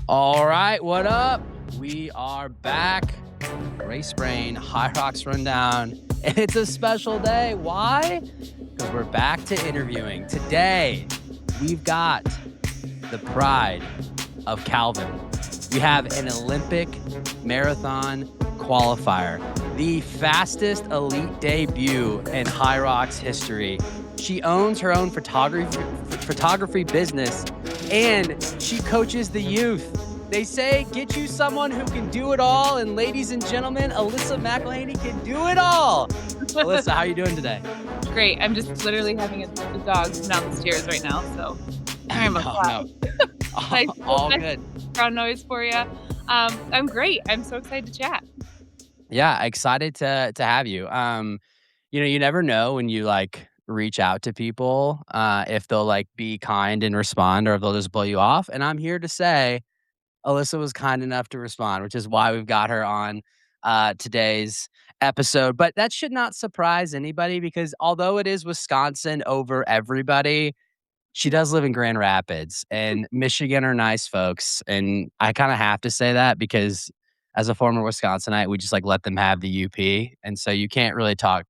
All right, what up? We are back. Race Brain, HYROX Rundown. And it's a special day. Why? Because we're back to interviewing. Today, we've got the pride of Calvin. We have an Olympic marathon qualifier, the fastest elite debut in HYROX history. She owns her own photography business, and she coaches the youth. They say, get you someone who can do it all. And ladies and gentlemen, ALYSSA MCELHENY can do it all. ALYSSA, how are you doing today? Great. I'm just literally having a dog come down the stairs right now, so sorry about No, that. no, Nice all nice good. background noise for you. I'm great. I'm so excited to chat. Yeah, excited to have you. You never know when you like reach out to people, if they'll like be kind and respond or if they'll just blow you off. And I'm here to say ALYSSA was kind enough to respond, which is why we've got her on today's episode. But that should not surprise anybody because although it is Wisconsin over everybody, she does live in Grand Rapids, and Michigan are nice folks, and I kinda have to say that because as a former Wisconsinite, we just, like, let them have the UP, and so you can't really talk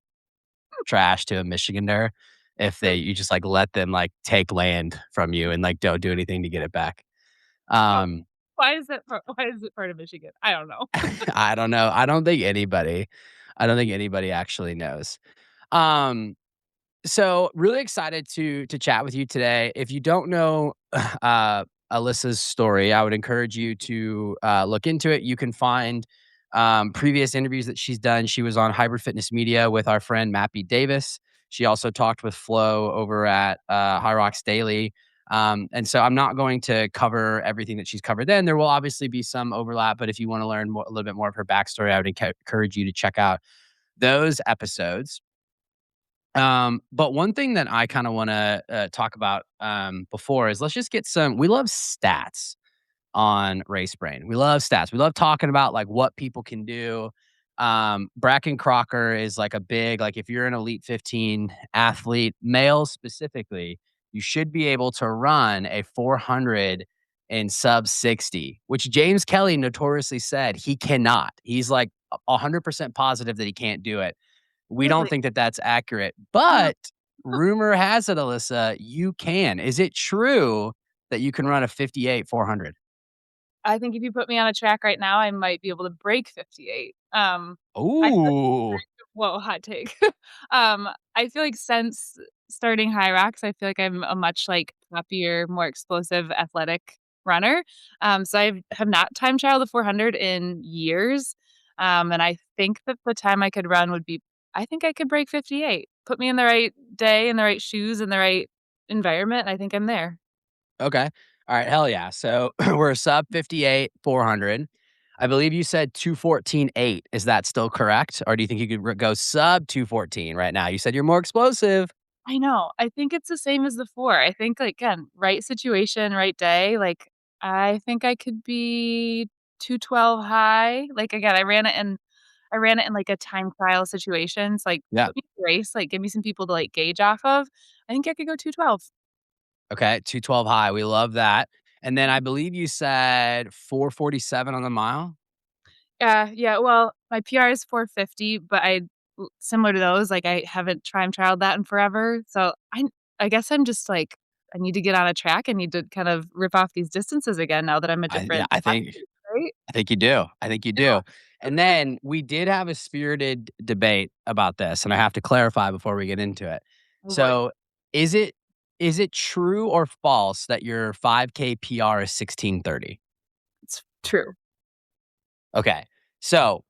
trash to a Michigander if True. you just, like, let them, like, take land from you and, like, don't do anything to get it back. Oh, Um, why is it part of Michigan? I don't know. I don't know. I don't think anybody actually knows. Um So really excited to chat with you today. If you don't know Alyssa's story, I would encourage you to look into it. You can find previous interviews that she's done. She was on Hybrid Fitness Media with our friend Mappy Davis. She also talked with Flo over at HYROX Daily. And so I'm not going to cover everything that she's covered then. There will obviously be some overlap, but if you want to learn a little bit more of her backstory, I would encourage you to check out those episodes. But one thing that I kinda wanna, talk about, before is let's just get some we love stats on Race Brain. We love stats. We love talking about, like, what people can do. Bracken Crocker is, like, a big like, if you're an Elite 15 athlete, male specifically, you should be able to run a 400 in sub 60, which James Kelly notoriously said he cannot. He's, like, 100% positive that he can't do it. We don't Really? think that that's accurate, Oh, but rumor has it, Alyssa, you can. Is it true that you can run a 58 400? I think if you put me on a track right now, I might be able to break 58. I feel like Ooh, whoa, hot take. I feel like since starting High Rocks, I feel like I'm a much, like, happier, more explosive, athletic runner. So have not time trialed the 400 in years, and I think that the time I could run would be I think I could break 58. Put me in the right day, in the right shoes, in the right environment, I think I'm there. okay. Alright, hell yeah. So, we're a sub 58 400. I believe you said 2:14.8. Is that still correct? Or do you think you could go sub 2:14 right now? You said you're more explosive. I know. I think it's the same as the 4. I think, like, again, right situation, right day, like, I think I could be 2:12 high. Like, again, I ran it in, like, a time trial situation, so, like, Yeah. put me in a race, like, give me some people to, like, gauge off of. I think I could go 2:12. Okay, 212 high, we love that. And then I believe you said 4:47 on the mile? Yeah, yeah, well, my PR is 4:50, but similar to those, like, I haven't time trialed that in forever, so I guess I'm just, like, I need to get on a track, I need to kind of rip off these distances again now that I'm a Yeah, different athlete, right? I think you do. I think you do. And then we did have a spirited debate about this, and I have to clarify before we get into it. Oh, boy. So, is it is it true or false that your 5K PR is 16:30? It's true. Okay. So,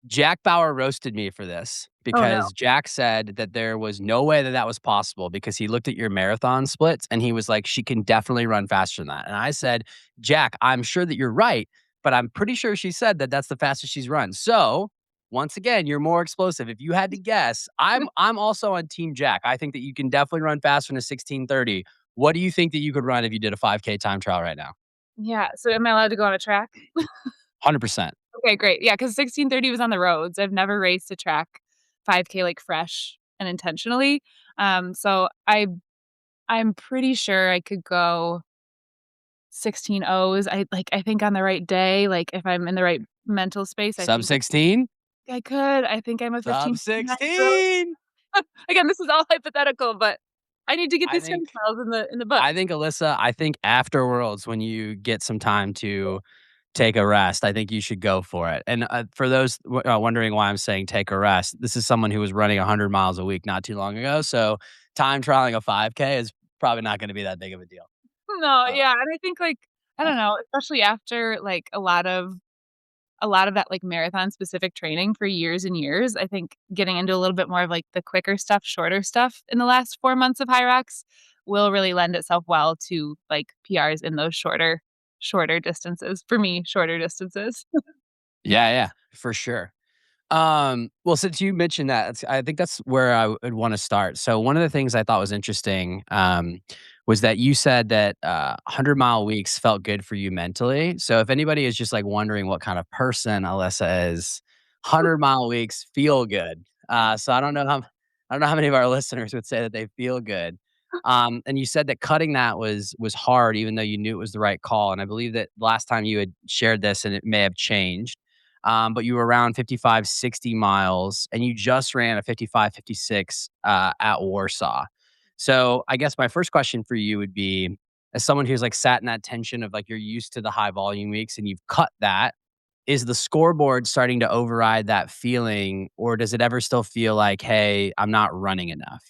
Jack Bauer roasted me for this Oh, no. because Jack said that there was no way that that was possible because he looked at your marathon splits and he was like, she can definitely run faster than that. And I said, Jack, I'm sure that you're right, but I'm pretty sure she said that that's the fastest she's run. So once again, you're more explosive. If you had to guess, I'm also on Team Jack. I think that you can definitely run faster than a 16:30. What do you think that you could run if you did a 5K time trial right now? Yeah, so am I allowed to go on a track? 100%. Okay, great. Yeah, because 16:30 was on the roads. I've never raced a track 5K, like, fresh and intentionally. So I'm pretty sure I could go 16 O's. I think on the right day, like, if I'm in the right mental space, I Sub think 16? I could. I think I'm a Sub 15:59 girl. 16! Again, this is all hypothetical, but I need to get I these strength think trials in the book. Alyssa, I think after Worlds, when you get some time to take a rest, I think you should go for it. And, for those wondering why I'm saying take a rest, this is someone who was running 100 miles a week not too long ago, so time trialing a 5K is probably not gonna be that big of a deal. No, Uh, yeah, and I think, like, I don't know, especially after, like, a lot of that, like, marathon specific training for years and years, I think getting into a little bit more of, like, the quicker stuff, shorter stuff in the last 4 months of HYROX will really lend itself well to, like, PRs in those shorter distances. For me, shorter distances. yeah, yeah, for sure. Well, since you mentioned that, I think that's where I would want to start. So one of the things I thought was interesting, was that you said that 100-mile weeks felt good for you mentally. So if anybody is just like wondering what kind of person Alyssa is, 100-mile weeks feel good. So I don't know how many of our listeners would say that they feel good. And you said that cutting that was hard, even though you knew it was the right call. And I believe that last time you had shared this, and it may have changed, but you were around 55, 60 miles, and you just ran a 55, 56 at Warsaw. So I guess my first question for you would be, as someone who's like sat in that tension of like you're used to the high volume weeks and you've cut that, is the scoreboard starting to override that feeling, or does it ever still feel like, hey, I'm not running enough?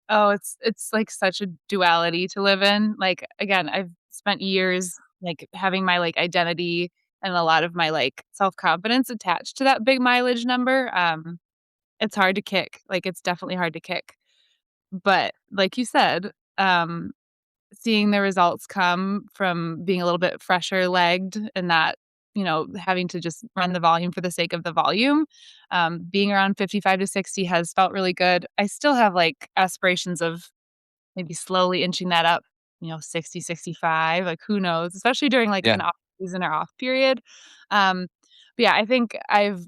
Oh, it's, like, such a duality to live in. Like, again, I've spent years, like, having my, like, identity and a lot of my, like, self-confidence attached to that big mileage number. It's hard to kick, like, it's definitely hard to kick. But like you said, seeing the results come from being a little bit fresher legged and not, having to just run the volume for the sake of the volume, being around 55 to 60 has felt really good. I still have, like, aspirations of maybe slowly inching that up, 60, 65, like, who knows, especially during, like, Yeah. an off season or off period. Um, but yeah, I think I've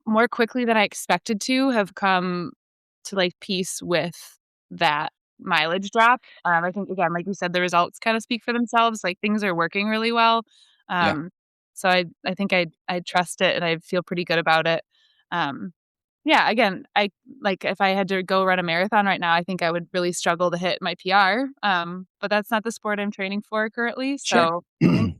more quickly than I expected to have come to, like, peace with that mileage drop. I think, again, like you said, the results kinda speak for themselves, like, things are working really well. Yeah. Um, so I think I trust it, and I feel pretty good about it. Um, yeah, again, if I had to go run a marathon right now, I think I would really struggle to hit my PR, but that's not the sport I'm training for currently, Sure. so think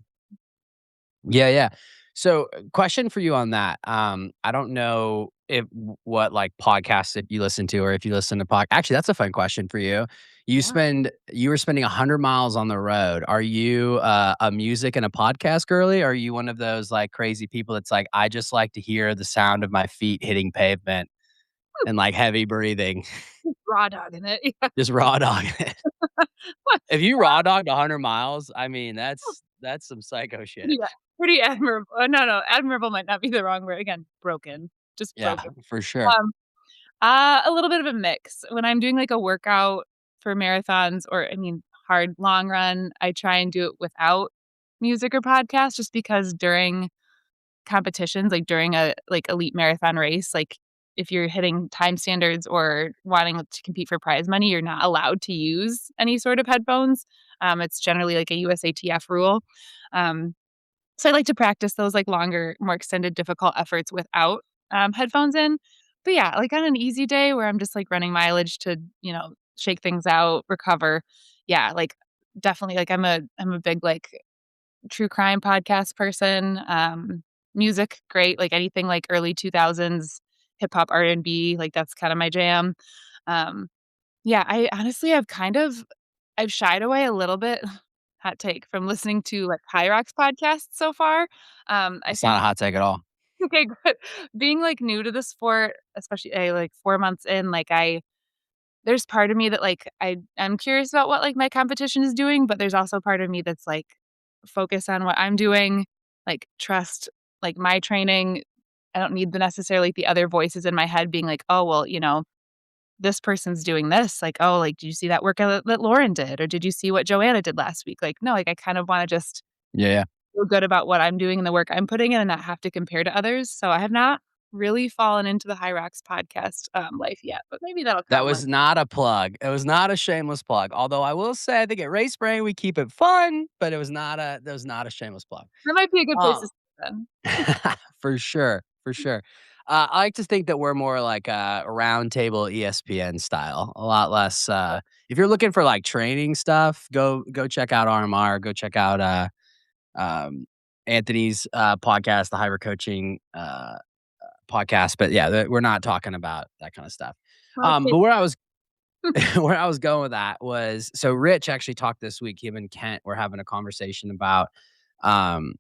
Yeah, yeah. So, question for you on that. I don't know if what like podcasts if you listen to, or if you listen to actually, that's a fun question for you. yeah. You were spending 100 miles on the road. Are you a music and a podcast girly? Or are you one of those like crazy people that's like, I just like to hear the sound of my feet hitting pavement and like heavy breathing, Raw dogging it, yeah. just raw dogging it? What? If you raw dogged 100 miles, I mean, that's some psycho shit. Pretty pretty admirable no, no, admirable might not be the wrong word, again, broken, just Yeah, broken. for sure. Um, a little bit of a mix. When I'm doing, like, a workout for marathons or, I mean, hard long run, I try and do it without music or podcast just because during competitions, like, during a, like, elite marathon race, like, if you're hitting time standards or wanting to compete for prize money, you're not allowed to use any sort of headphones. It's generally, like, a USATF rule. Um so I like to practice those, like, longer, more extended, difficult efforts without, headphones in. But yeah, like, on an easy day where I'm just, like, running mileage to, shake things out, recover, yeah, like, definitely, like, I'm a big, like, true crime podcast person, music, great, like, anything, like, early 2000s hip hop, R&B, like, that's kinda my jam. Um, yeah, I've shied away a little bit, hot take, from listening to, like, HYROX podcasts so far. I That's not think a hot take at all. okay, good. Being, like, new to the sport, especially, like, 4 months in, like, there's part of me that, like, I'm curious about what, like, my competition is doing, but there's also part of me that's, like, focus on what I'm doing, like, trust, like, my training. I don't need necessarily the other voices in my head being like, "Oh, well, this person's doing this, like, oh, like, did you see that workout that Lauren did? Or did you see what Joanna did last week?" Like, no, like, I kind of wanna just Yeah, yeah. feel good about what I'm doing and the work I'm putting in and not have to compare to others, so I have not really fallen into the HYROX podcast, life yet, but maybe that'll That come one. was not a plug. It was not a shameless plug. Although I will say I think at Race Brain we keep it fun, but that was not a shameless plug. That might be a good place to Uh, start then. for sure, for sure. I like to think that we're more like a round table ESPN style, a lot less. If you're looking for like training stuff, go check out RMR. Go check out um, Anthony's podcast, the Hyper Coaching podcast. But yeah, we're not talking about that kind of stuff. Okay. But where I was going with that was so Rich actually talked this week. Him and Kent were having a conversation about um,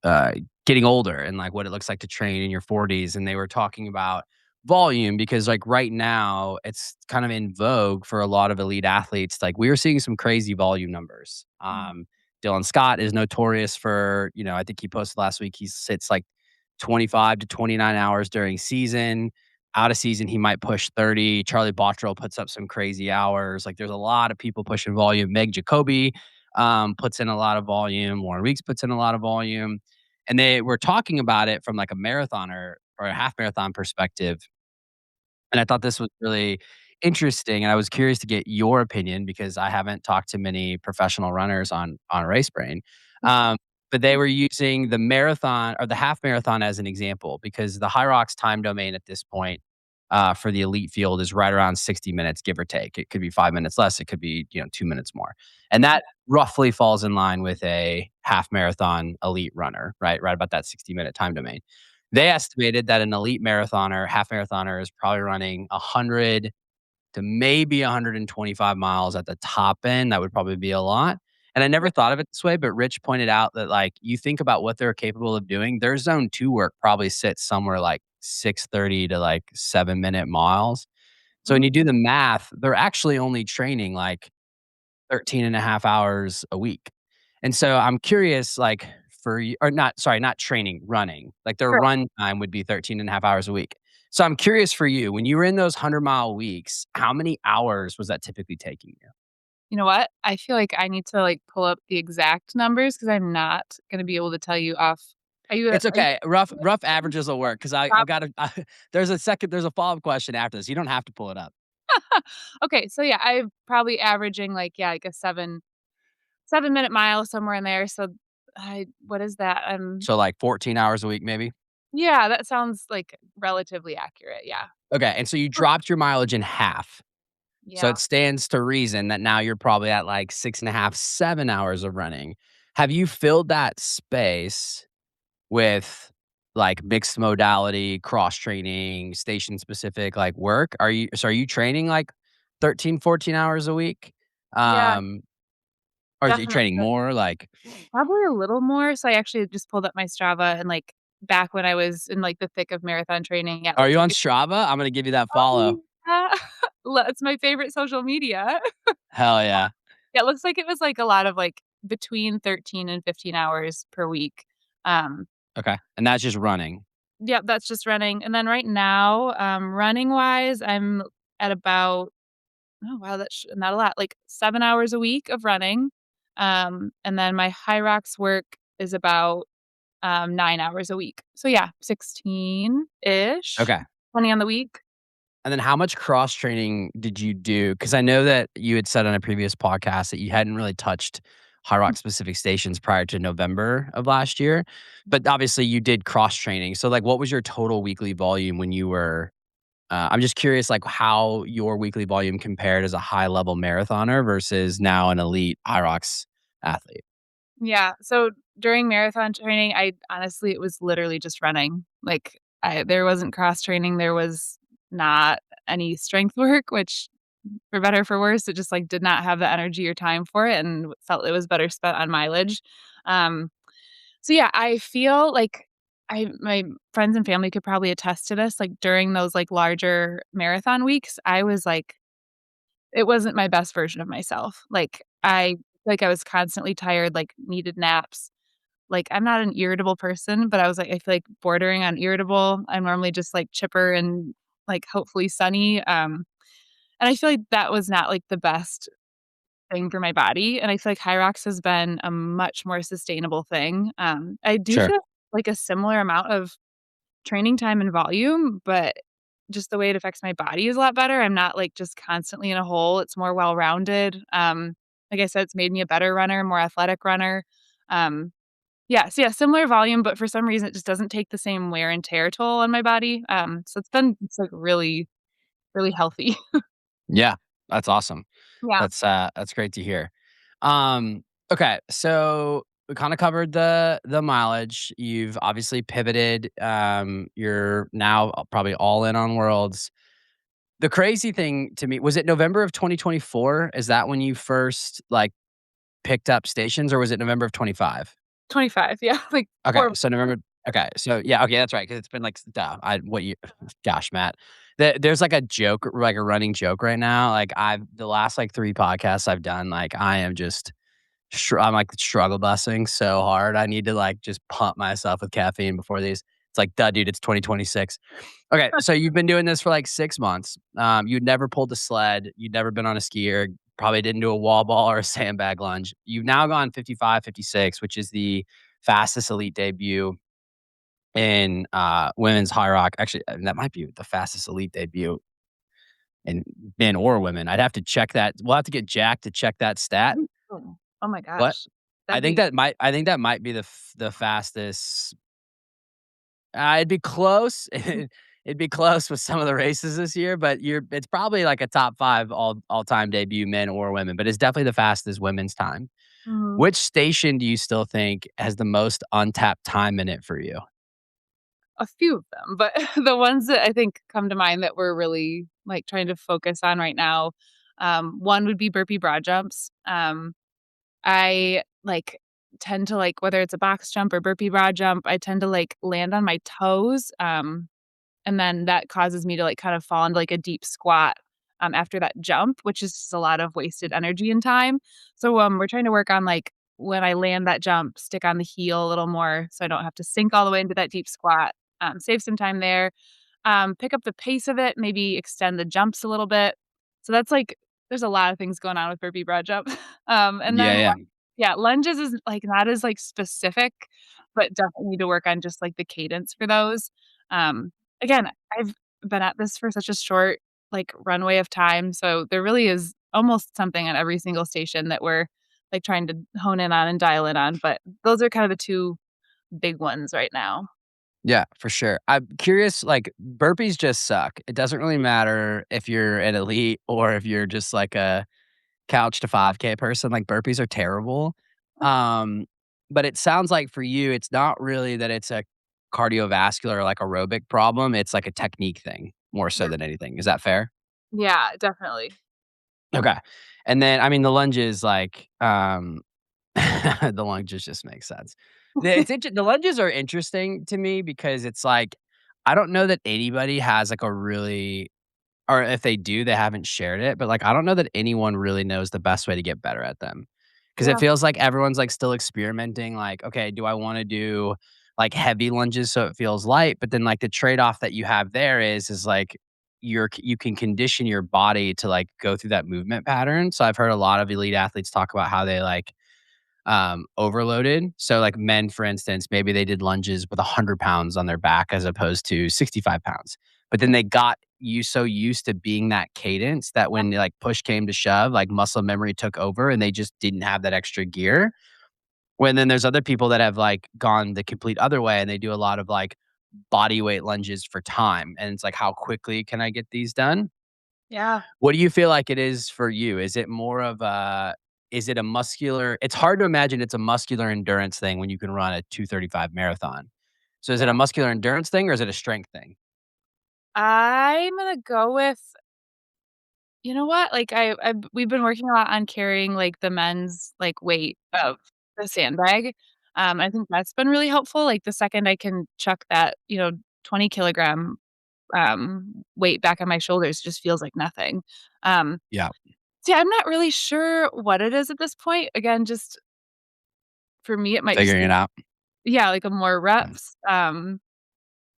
uh, getting older and like what it looks like to train in your 40s. And they were talking about volume because like right now it's kind of in vogue for a lot of elite athletes. Like we were seeing some crazy volume numbers. Mm, Dylan Scott is notorious for, I think he posted last week, he sits like 25 to 29 hours during season. Out of season, he might push 30. Charlie Bottrell puts up some crazy hours. Like there's a lot of people pushing volume. Meg Jacoby puts in a lot of volume. Warren Weeks puts in a lot of volume. And they were talking about it from like a marathoner or a half marathon perspective. And I thought this was really interesting, and I was curious to get your opinion because I haven't talked to many professional runners on Race Brain. okay. But they were using the marathon or the half marathon as an example because the HYROX time domain at this point for the elite field is right around 60 minutes, give or take. It could be 5 minutes less, it could be 2 minutes more, and that roughly falls in line with a half marathon elite runner, right about that 60-minute time domain. They estimated that an elite marathoner, half marathoner is probably running 100 to maybe 125 miles at the top end. That would probably be a lot. And I never thought of it this way, but Rich pointed out that like you think about what they're capable of doing, their zone 2 work probably sits somewhere like 6:30 to like 7-minute miles. So when Mm, you do the math, they're actually only training like 13 and a half hours a week. And so I'm curious, like, for you or not sorry, not training, running. Like, their right. run time would be 13 and a half hours a week. So I'm curious for you, when you were in those 100-mile weeks, how many hours was that typically taking you? You know what? I feel like I need to, like, pull up the exact numbers because 'cause I'm not gonna be able to tell you off. It's Are you okay. Rough averages will work because I've gotta there's a follow-up question after this. You don't have to pull it up. Okay, so yeah, I'm probably averaging, like, yeah, like a 7-minute mile somewhere in there, so I what is that? So, like, 14 hours a week, maybe? Yeah, that sounds, like, relatively accurate, yeah. Okay, and so you Oh, dropped your mileage in half. So yeah. it stands to reason that now you're probably at like 6.5, 7 hours of running. Have you filled that space with like mixed modality, cross training, station specific like work? Are you training like 13, 14 hours a week? Yeah, Um, or is you definitely. training more? Like, Probably a little more, so I actually just pulled up my Strava and, like, back when I was in, like, the thick of marathon training, yeah, it are looks you like on it's Strava? I'm gonna give you that oh, follow. yeah. It's my favorite social media. Hell yeah. Yeah, it looks like it was, like, a lot of, like, between 13 and 15 hours per week. Um, Okay. And that's just running. yeah, that's just running, and then right now, running-wise, I'm at about oh, wow, that's not a lot, like, 7 hours a week of running, and then my HYROX work is about 9 hours a week. So yeah, 16-ish, Okay. depending on the week. And then how much cross training did you do? Because I know that you had said on a previous podcast that you hadn't really touched High Rock specific stations prior to November of last year, but obviously you did cross training. So like, what was your total weekly volume when you were? I'm just curious, like how your weekly volume compared as a high level marathoner versus now an elite High Rocks athlete. Yeah, so during marathon training, I honestly it was literally just running. Like, there wasn't cross training, there was not any strength work, which for better or for worse, it just, like, did not have the energy or time for it and felt it was better spent on mileage. Um, so yeah, I feel like my friends and family could probably attest to this, like, during those, like, larger marathon weeks, I was, like it wasn't my best version of myself. Like, I was constantly tired, like, needed naps. Like, I'm not an irritable person, but I was, like, I feel like bordering on irritable. I'm normally just, like, chipper and, like, hopefully sunny, and I feel like that was not, like, the best thing for my body, and I feel like Hyrox has been a much more sustainable thing. I do Sure. feel like a similar amount of training time and volume, but just the way it affects my body is a lot better. I'm not, like, just constantly in a hole. It's more well-rounded. Like I said, it's made me a better runner, more athletic runner. Um, yeah, so, yeah, similar volume, but for some reason, it just doesn't take the same wear and tear toll on my body. So it's, like, really, really healthy. Yeah, that's awesome. Yeah. That's great to hear. Okay, so we kinda covered the mileage. You've obviously pivoted. You're now probably all in on Worlds. The crazy thing to me was it November of 2024? Is that when you first, like, picked up stations, or was it November of 25? 25, yeah, like, Okay, 4 so November okay, so yeah, okay, that's right, because 'cause it's been, like, duh, I what you gosh, Matt. There's, like, a joke, like, a running joke right now, like, I've the last, like, 3 podcasts I've done, like, I am just I'm, like, struggle busing so hard, I need to, like, just pump myself with caffeine before these. It's like, "Duh, dude, it's 2026." Okay, so you've been doing this for, like, 6 months. You'd never pulled a sled, you'd never been on a skier, probably didn't do a wall ball or a sandbag lunge. You've now gone 55, 56, which is the fastest elite debut in, women's high rock. Actually, that might be the fastest elite debut in men or women. I'd have to check that. We'll have to get Jack to check that stat, Oh, oh my but gosh. That'd be I think that might be the fastest. It'd be close. It'd be close with some of the races this year, but it's probably like a top 5 all-time debut, men or women, but it's definitely the fastest women's time. mhm. Which station do you still think has the most untapped time in it for you? A few of them, but the ones that I think come to mind that we're really, like, trying to focus on right now, one would be burpee broad jumps. I, like, tend to, like whether it's a box jump or burpee broad jump, I tend to, like, land on my toes, and then that causes me to, like, kind of fall into, like, a deep squat, after that jump, which is just a lot of wasted energy and time. So, we're trying to work on, like, when I land that jump, stick on the heel a little more so I don't have to sink all the way into that deep squat, save some time there, pick up the pace of it, maybe extend the jumps a little bit. So that's, like there's a lot of things going on with burpee broad jump. And Yeah, then yeah. yeah, lunges is, like, not as, like, specific, but definitely need to work on just, like, the cadence for those. Um, Again, I've been at this for such a short, like, runway of time, so there really is almost something at every single station that we're, like, trying to hone in on and dial in on, but those are kind of the 2 big ones right now. Yeah, for sure. I'm curious, like, burpees just suck. It doesn't really matter if you're an elite or if you're just like a couch to 5K person, like, burpees are terrible. Um, but it sounds like for you, it's not really that it's a cardiovascular or, like, aerobic problem, it's like a technique thing more so Yeah. than anything. Is that fair? Yeah, definitely. Okay. And then, I mean, the lunges, like, the lunges just make sense. The lunges are interesting to me because it's like, I don't know that anybody has, like, a really or if they do, they haven't shared it, but, like, I don't know that anyone really knows the best way to get better at them, because it Yeah, feels like everyone's, like, still experimenting, like, "Okay, do I wanna do, like, heavy lunges so it feels light?" But then, like, the trade-off that you have there is, like, you can condition your body to, like, go through that movement pattern. So I've heard a lot of elite athletes talk about how they, like, overloaded. So, like, men, for instance, maybe they did lunges with 100 pounds on their back as opposed to 65 pounds. But then they got so used to being that cadence that when, like, push came to shove, like, muscle memory took over and they just didn't have that extra gear. When then there's other people that have, like, gone the complete other way and they do a lot of, like, body weight lunges for time. And it's like, how quickly can I get these done? yeah, What do you feel like it is for you? Is it more of a is it a muscular it's hard to imagine it's a muscular endurance thing when you can run a 2:35 marathon. So is it a yeah. muscular endurance thing or is it a strength thing? I'm gonna go with you know what? Like, I we've been working a lot on carrying, like, the men's, like, weight of the sandbag. I think that's been really helpful, like, the second I can chuck that, 20 kilogram, weight back on my shoulders, it just feels like nothing. Um, Yeah, so, yeah, I'm not really sure what it is at this point. Again, just for me, it might just figuring be it out. yeah, like, a more Mm. reps.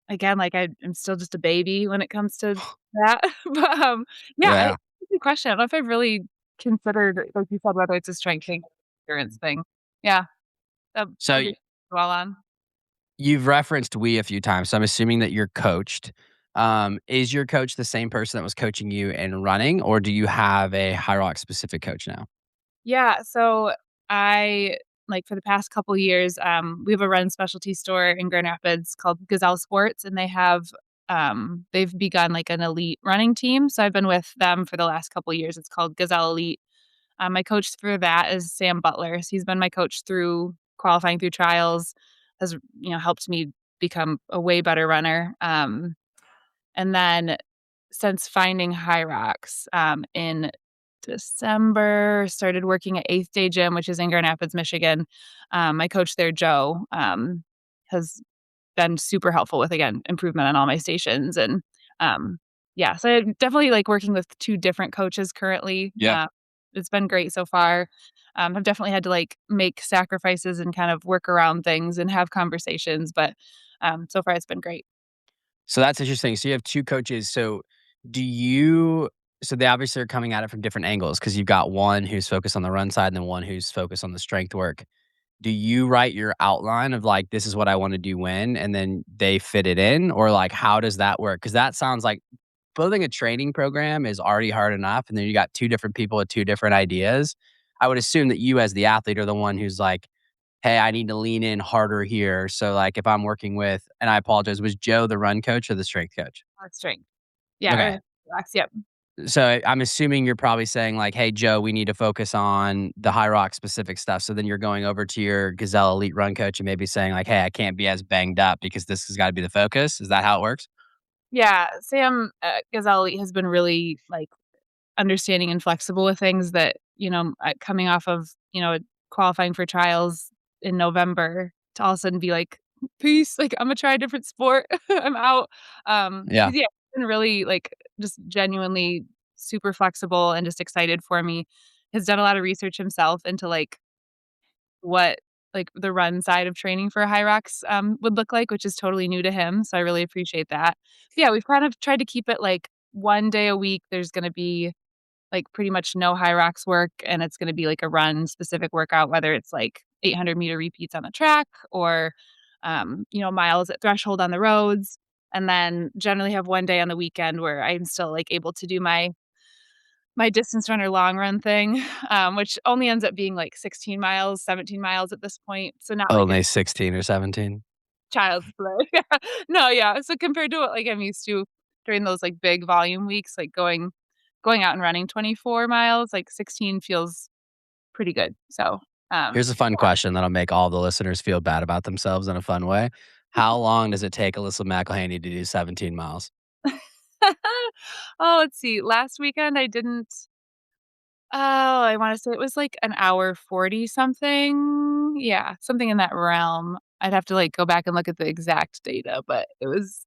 Again, like, I'm still just a baby when it comes to that, but, yeah, Yeah. it's a good question. I don't know if I've really considered, like you said, whether it's a strength thing or endurance thing. Yeah, that So would be well on. You've referenced "we" a few times, so I'm assuming that you're coached. Is your coach the same person that was coaching you in running, or do you have a HYROX specific coach now? Yeah, so I like, for the past couple years, we have a run specialty store in Grand Rapids called Gazelle Sports, and they've begun, like, an elite running team, so I've been with them for the last couple years. It's called Gazelle Elite. My coach for that is Sam Butler, so he's been my coach through qualifying through trials, has, helped me become a way better runner, and then since finding HYROX, in December, started working at 8th Day Gym, which is in Grand Rapids, Michigan. My coach there, Joe, has been super helpful with, again, improvement on all my stations, and, yeah, so I definitely like working with 2 different coaches currently. Yeah. It's been great so far. I've definitely had to, like, make sacrifices and kind of work around things and have conversations, but, so far it's been great. So that's interesting. So you have 2 coaches. So do you so they obviously are coming at it from different angles because 'cause you've got one who's focused on the run side and then one who's focused on the strength work. Do you write your outline of, like, "This is what I wanna do when," and then they fit it in? Or, like, how does that work? Because that sounds like building a training program is already hard enough, and then you got 2 different people with 2 different ideas. I would assume that you as the athlete are the one who's like, "Hey, I need to lean in harder here." So, like, if I'm working with and I apologize, was Joe the run coach or the strength coach? Strength. Yeah, Okay. or relax, yep. So, I'm assuming you're probably saying like, "Hey, Joe, we need to focus on the high rock specific stuff." So then you're going over to your Gazelle Elite run coach and maybe saying like, "Hey, I can't be as banged up because this has gotta be the focus." Is that how it works? Yeah, Sam, Gazzelli has been really, like, understanding and flexible with things that, coming off of, qualifying for trials in November to all of a sudden be like, "Peace, like, Imma try a different sport. I'm out." Yeah. He's yeah, been really, like, just genuinely super flexible and just excited for me. Has done a lot of research himself into, like, what, like, the run side of training for Hyrox, would look like, which is totally new to him, so I really appreciate that. Yeah, we've kind of tried to keep it, like, 1 day a week, there's gonna be, like, pretty much no Hyrox work, and it's gonna be, like, a run-specific workout, whether it's, like, 800-meter repeats on the track or, miles at threshold on the roads, and then generally have 1 day on the weekend where I'm still, like, able to do my distance runner long run thing, which only ends up being like 16 miles, 17 miles at this point, so not like a Only 16 or 17. child's play. Yeah. No, yeah, so compared to what, like, I'm used to during those, like, big volume weeks, like, going out and running 24 miles, like, 16 feels pretty good, so, Here's a fun question that'll make all the listeners feel bad about themselves in a fun way. How long does it take Alyssa McElhaney to do 17 miles? yeah. Oh, let's see, last weekend I didn't I wanna say it was, like, an hour 40 something? Yeah, something in that realm. I'd have to, like, go back and look at the exact data, but it was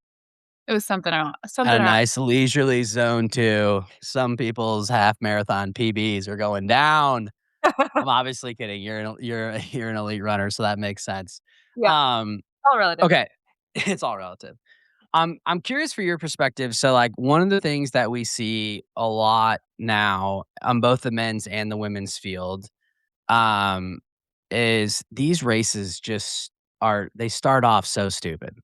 At something a around. nice leisurely zone too. Some people's half marathon PBs are going down. I'm obviously kidding. You're an elite runner, so that makes sense. Yeah, Um, all relative. okay. It's all relative. I'm curious for your perspective. So, like, one of the things that we see a lot now on both the men's and the women's field, um, is these races just they start off so stupid.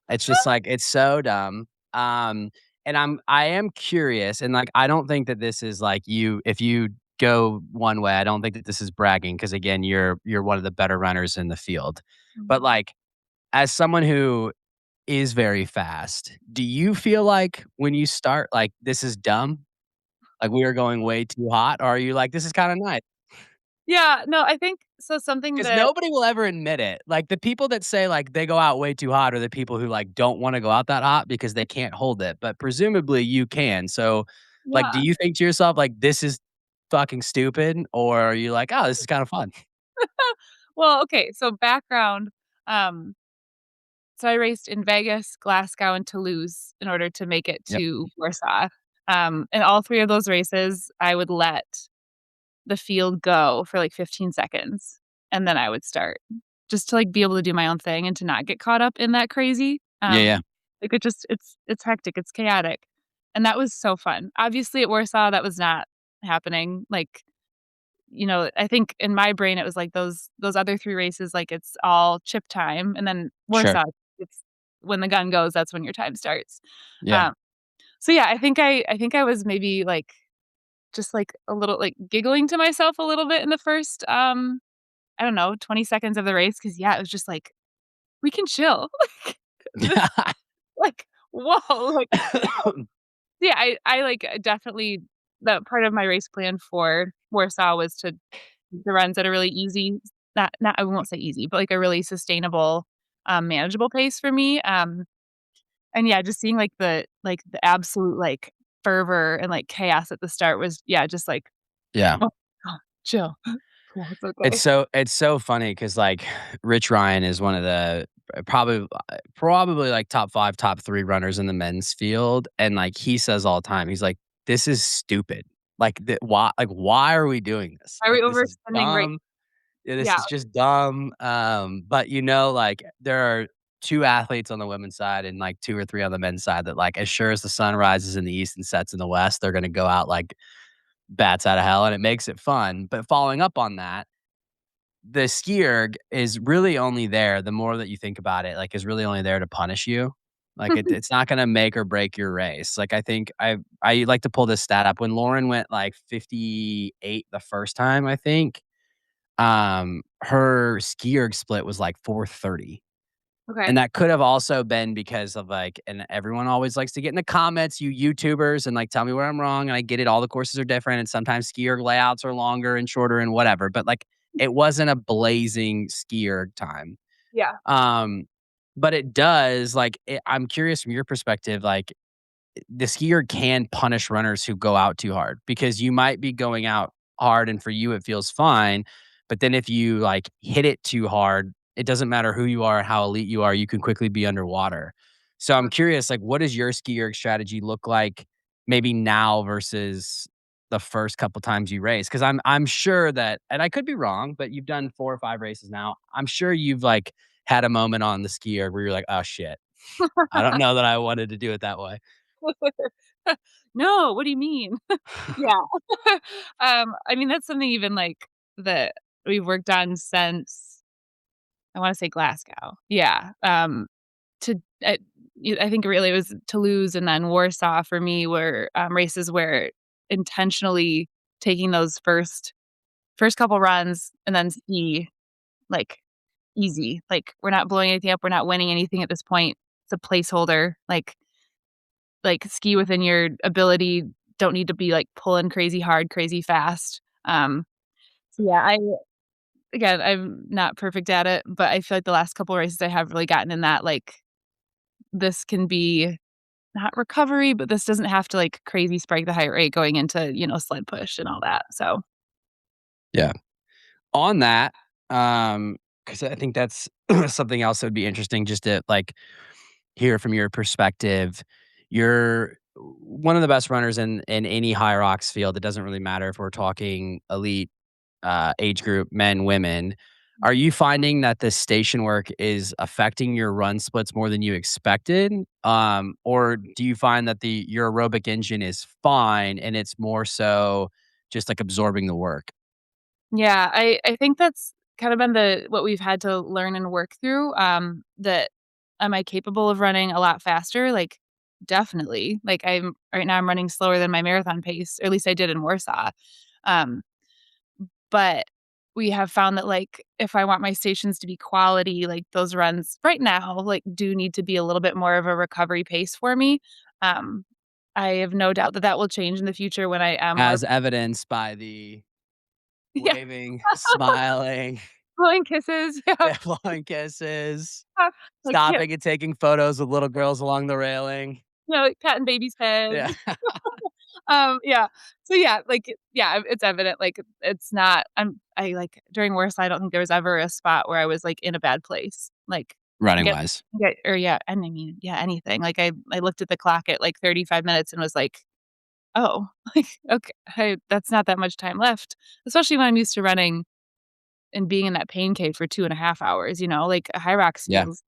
It's just like it's so dumb. And I am curious, and like I don't think that this is like you. If you go one way, I don't think that this is bragging because again, you're one of the better runners in the field. But Mhm. like as someone who is very fast. Do you feel like when you start, like, this is dumb? Like, we are going way too hot? Or are you like, this is kinda nice? Yeah, no, I think so something Because that nobody will ever admit it. Like, the people that say, like, they go out way too hot are the people who, like, don't wanna go out that hot because they can't hold it, but presumably you can. So, like, do yeah. you think to yourself, like, "This is fucking stupid," or are you like, "Oh, this is kinda fun?" Well, okay, so background, um, so I raced in Vegas, Glasgow, and Toulouse in order to make it Yep. to Warsaw. In all 3 of those races, I would let the field go for, like, 15 seconds, and then I would start, just to, like, be able to do my own thing and to not get caught up in that crazy. Yeah, yeah. Like, it's hectic, it's chaotic, and that was so fun. Obviously, at Warsaw, that was not happening, like, I think in my brain, it was like those other 3 races, like, it's all chip time, and then Sure. Warsaw, it's when the gun goes, that's when your time starts. Yeah. Um, so yeah, I think I was maybe, like, just, like, a little, like, giggling to myself a little bit in the first, I don't know, 20 seconds of the race, because yeah, it was just like, "We can chill." Like, this like, "Whoa," like, yeah, like, definitely that part of my race plan for Warsaw was to the runs at a really easy, not I won't say easy, but, like, a really sustainable, manageable pace for me, and yeah, just seeing, like, the absolute, like, fervor and, like, chaos at the start was, yeah, just like, Yeah. "Oh, oh, chill. Yeah, it's It's okay." so funny because like, Rich Ryan is one of the probably, like, top 5, top 3 runners in the men's field, and, like, he says all the time, he's like, "This is stupid. Why are we doing this? Are we Like, this is overspending right dumb. Yeah, this yeah, is just dumb." But, like, there are 2 athletes on the women's side and, like, 2 or 3 on the men's side that, like, as sure as the sun rises in the east and sets in the west, they're gonna go out like bats out of hell, and it makes it fun. But following up on that, the SkiErg is really only there, the more that you think about it, like, is really only there to punish you. Like, it's not gonna make or break your race. Like, I think I like to pull this stat up. When Lauren went, like, 58 the first time, I think, her SkiErg split was, like, 4:30. okay. And that could have also been because of, like, and everyone always likes to get in the comments, you YouTubers, and, like, tell me where I'm wrong, and I get it, all the courses are different, and sometimes skier layouts are longer and shorter and whatever, but, like, it wasn't a blazing skier time. Yeah. Um, but it does, like, I'm curious from your perspective, like, the skier can punish runners who go out too hard because you might be going out hard and for you it feels fine, but then if you like hit it too hard, it doesn't matter who you are, how elite you are, you can quickly be underwater. So I'm curious, like, what does your skier strategy look like maybe now versus the first couple times you race? Because I'm sure that, and I could be wrong, but you've done 4 or 5 races now. I'm sure you've like had a moment on the skier where you're like, oh shit, I don't know that I wanted to do it that way. No, what do you mean? Yeah. I mean, that's something even, like, that we've worked on since, I wanna say Glasgow. Yeah, to I think really it was Toulouse and then Warsaw for me were, races where intentionally taking those first couple runs and then ski, like, easy. Like, we're not blowing anything up, we're not winning anything at this point. It's a placeholder. Like, ski within your ability, don't need to be, like, pulling crazy hard, crazy fast. So yeah, again, I'm not perfect at it, but I feel like the last couple races I have really gotten in that, like, this can be not recovery, but this doesn't have to, like, crazy spike the heart rate going into, sled push and all that, so Yeah. On that, because I think that's something else that would be interesting just to, like, hear from your perspective. You're one of the best runners in any HYROX field. It doesn't really matter if we're talking elite, age group, men, women. Are you finding that the station work is affecting your run splits more than you expected? Or do you find that your aerobic engine is fine and it's more so just, like, absorbing the work? yeah, I think that's kind of been the what we've had to learn and work through, that am I capable of running a lot faster? Like, definitely. Like, I'm running slower than my marathon pace, or at least I did in Warsaw. Um, but we have found that, like, if I want my stations to be quality, like, those runs right now, like, do need to be a little bit more of a recovery pace for me. Um, I have no doubt that that will change in the future when I am more As evidenced by the yeah, waving, smiling, blowing kisses, yeah. yeah, blowing kisses, Like, yeah, stopping and taking photos with little girls along the railing. like, patting babies' heads. Yeah. Yeah. So, yeah, like, yeah, it's evident, like, it's not like, during worst, I don't think there was ever a spot where I was, like, in a bad place. Like, Running get wise. yeah, and I mean, yeah, anything. Like, I looked at the clock at, like, 35 minutes and was like, "Oh, like, okay, hey, that's not that much time left." Especially when I'm used to running and being in that pain cave for 2.5 hours, like, a Hyrox Yeah. feels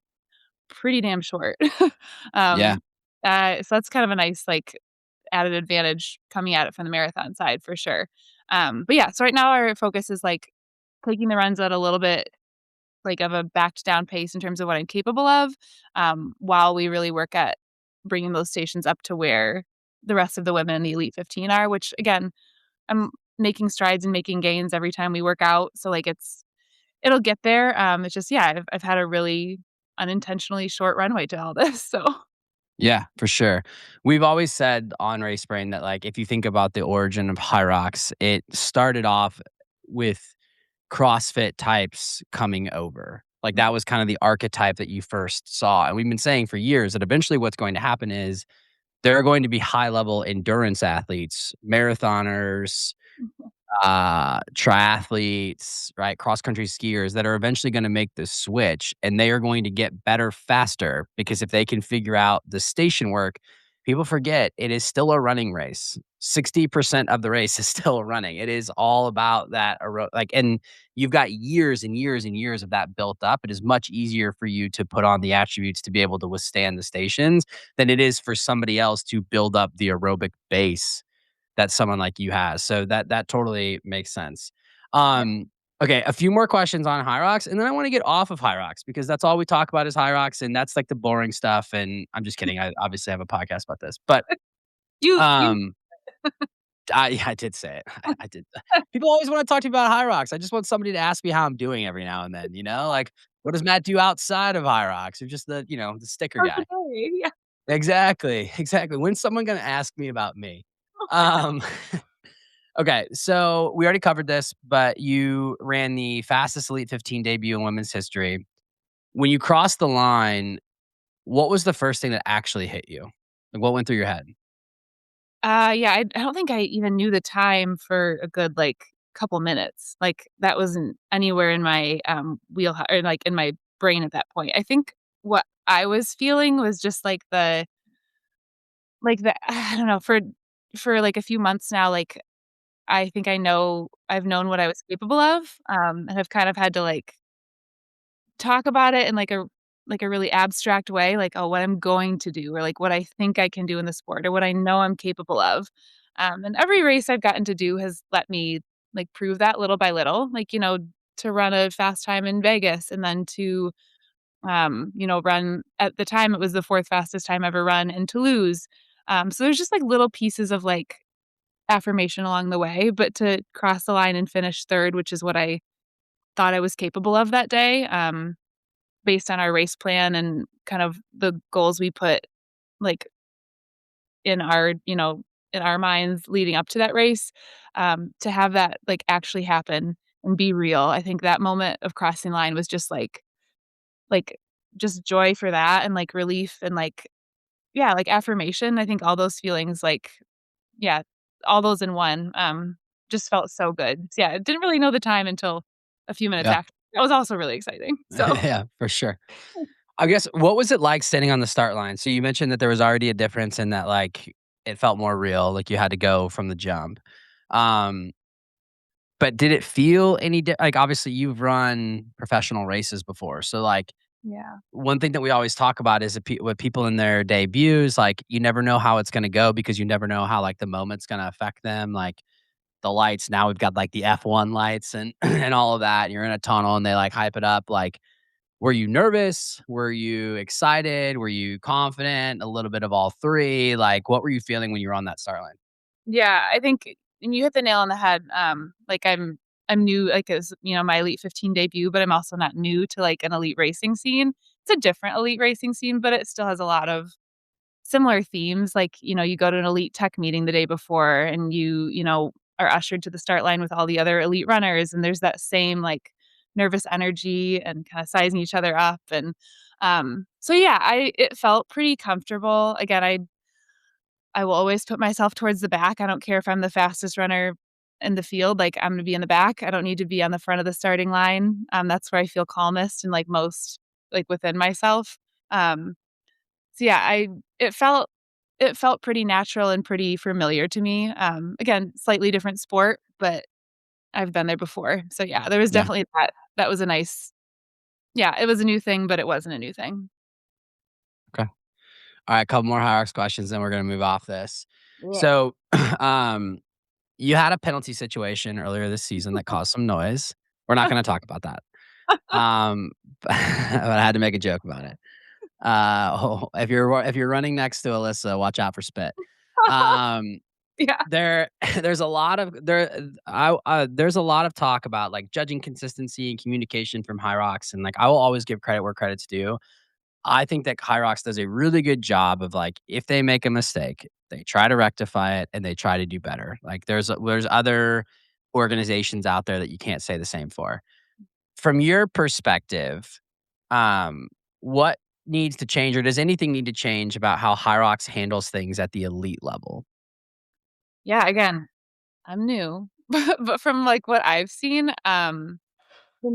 pretty damn short. Yeah. Um, so that's kind of a nice, like, added advantage coming at it from the marathon side for sure. But yeah, so right now our focus is like taking the runs at a little bit like of a backed down pace in terms of what I'm capable of, while we really work at bringing those stations up to where the rest of the women in the Elite 15 are, which again, I'm making strides and making gains every time we work out. So like it'll get there. It's just, yeah, I've had a really unintentionally short runway to all this. So Yeah, for sure. We've always said on Race Brain that, like, if you think about the origin of HYROX, it started off with CrossFit types coming over. Like, that was kind of the archetype that you first saw, and we've been saying for years that eventually what's going to happen is there are going to be high-level endurance athletes, marathoners, triathletes, right? Cross country skiers that are eventually going to make the switch and they are going to get better faster because if they can figure out the station work, people forget it is still a running race. 60% of the race is still running. It is all about that. Like, and you've got years and years and years of that built up. It is much easier for you to put on the attributes to be able to withstand the stations than it is for somebody else to build up the aerobic base that someone like you has. So that totally makes sense. yeah. Okay, a few more questions on HYROX, and then I want to get off of HYROX because that's all we talk about is HYROX, and that's like the boring stuff. And I'm just kidding. I obviously have a podcast about this, but You um, I did say it. I did. People always want to talk to me about HYROX. I just want somebody to ask me how I'm doing every now and then. Like what does Matt do outside of HYROX? Or just the sticker how's the guy. day? Yeah. Exactly, exactly. When's someone gonna ask me about me? Um, okay, so we already covered this, but you ran the fastest Elite 15 debut in women's history. When you crossed the line, what was the first thing that actually hit you? Like, what went through your head? Yeah, I don't think I even knew the time for a good, like, couple minutes. Like, that wasn't anywhere in my, wheelhouse or, like, in my brain at that point. I think what I was feeling was just, like, the I don't know, for, like, a few months now, like, I think I've known what I was capable of, and have kind of had to, like, talk about it in, like, a really abstract way, like, "Oh, what I'm going to do," or, like, what I think I can do in the sport, or what I know I'm capable of. And every race I've gotten to do has let me, like, prove that little by little, like, to run a fast time in Vegas and then to, run at the time, it was the 4th fastest time ever run in Toulouse. So there's just, like, little pieces of, like, affirmation along the way, but to cross the line and finish 3rd, which is what I thought I was capable of that day, based on our race plan and kind of the goals we put, like, in in our minds leading up to that race, to have that, like, actually happen and be real. I think that moment of crossing line was just like, just joy for that and, like, relief and, like yeah, like, affirmation. I think all those feelings, like yeah, all those in one, just felt so good. So, yeah, I didn't really know the time until a few minutes Yeah. after. That was also really exciting. So Yeah, for sure. I guess what was it like standing on the start line? So you mentioned that there was already a difference in that, like, it felt more real, like you had to go from the jump. Um, but did it feel any like, obviously, you've run professional races before, so, like, yeah. one thing that we always talk about is that with people in their debuts, like, you never know how it's gonna go because you never know how, like, the moment's gonna affect them, like, the lights now we've got, like, the F1 lights and and all of that, and you're in a tunnel and they, like, hype it up, like, were you nervous? Were you excited? Were you confident? A little bit of all 3? Like, what were you feeling when you were on that start line? Yeah, I think and you hit the nail on the head, like, I'm new, like, as, my Elite 15 debut, but I'm also not new to, like, an elite racing scene. It's a different elite racing scene, but it still has a lot of similar themes, like, you go to an elite tech meeting the day before and you are ushered to the start line with all the other elite runners, and there's that same, like, nervous energy and kinda sizing each other up, and, so yeah, I it felt pretty comfortable. Again, I will always put myself towards the back. I don't care if I'm the fastest runner in the field, like, I'm gonna be in the back. I don't need to be on the front of the starting line. That's where I feel calmest and, like, most, like, within myself. Um, so yeah, I it felt it felt pretty natural and pretty familiar to me. Again, slightly different sport, but I've been there before. So yeah, there was Yeah, definitely that was a nice yeah, it was a new thing, but it wasn't a new thing. okay. Alright, couple more HYROX questions, then we're gonna move off this. Yeah. So, um, you had a penalty situation earlier this season that caused some noise. We're not gonna talk about that. But I had to make a joke about it. If you're running next to Alyssa, watch out for spit. Um, Yeah. there there's a lot of there's a lot of talk about, like, judging consistency and communication from HYROX, and, like, I will always give credit where credit's due. I think that HYROX does a really good job of, like, if they make a mistake, they try to rectify it and they try to do better. Like, there's other organizations out there that you can't say the same for. From your perspective, what needs to change, or does anything need to change about how HYROX handles things at the elite level? Yeah, again, I'm new, but from, like, what I've seen, in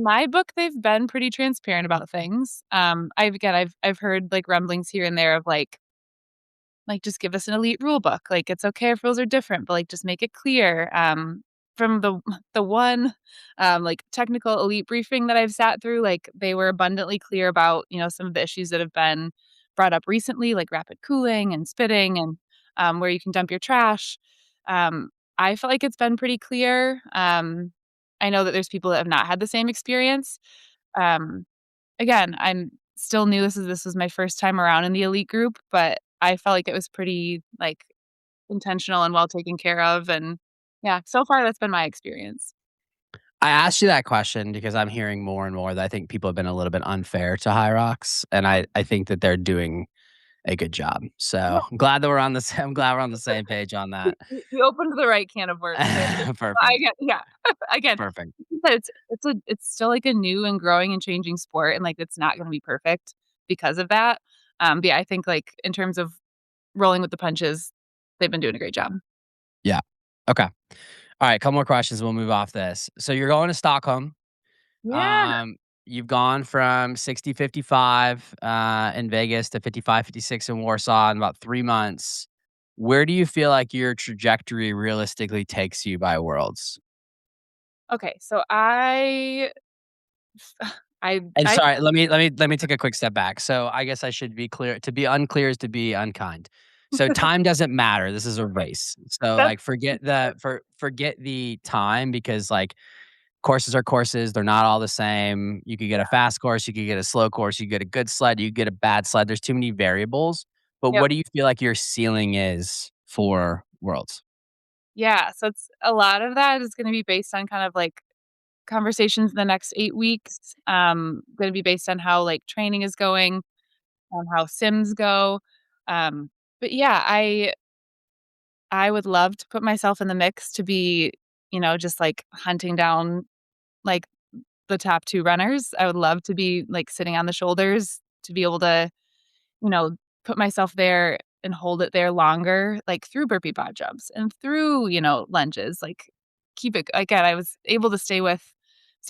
my book, they've been pretty transparent about things. I've heard, like, rumblings here and there of, like, just give us an elite rule book. Like, it's okay if rules are different, but, like, just make it clear. From the the one, like, technical elite briefing that I've sat through, like, they were abundantly clear about, some of the issues that have been brought up recently, like rapid cooling and spitting and, where you can dump your trash. Um, I feel like it's been pretty clear. I know that there's people that have not had the same experience. Um, Again, I'm still new. This was my first time around in the elite group, but I felt like it was pretty, like, intentional and well taken care of, and yeah, so far that's been my experience. I asked you that question because I'm hearing more and more that I think people have been a little bit unfair to HYROX, and I think that they're doing a good job. So, Yeah. I'm glad that we're on the sa I'm glad we're on the same page on that. You opened the right can of worms there. I Perfect, get yeah. Again, perfect. it's still, like, a new and growing and changing sport, and, like, it's not gonna be perfect because of that. But yeah, I think, like, in terms of rolling with the punches, they've been doing a great job. Yeah. Okay. Alright, couple more questions, we'll move off this. So you're going to Stockholm. Yeah. Um, you've gone from 60-55, in Vegas to 55-56 in Warsaw in about 3 months. Where do you feel like your trajectory realistically takes you by Worlds? Okay, so I And I sorry, let me take a quick step back. So I guess I should be clear. To be unclear is to be unkind. So time doesn't matter. This is a race. So, that's like, forget the time, because, like, courses are courses. They're not all the same. You could get a fast course, you could get a slow course, you get a good sled, you get a bad sled. There's too many variables. But yep. what do you feel like your ceiling is for Worlds? Yeah, so it's a lot of that is gonna be based on kind of, like, conversations in the next 8 weeks, gonna be based on how, like, training is going, on how sims go, um, but yeah, I would love to put myself in the mix to be, just, like, hunting down, like, the top 2 runners. I would love to be, like, sitting on the shoulders to be able to, you know, put myself there and hold it there longer, like, through burpee pod jumps and through, lunges, like, keep it again, I was able to stay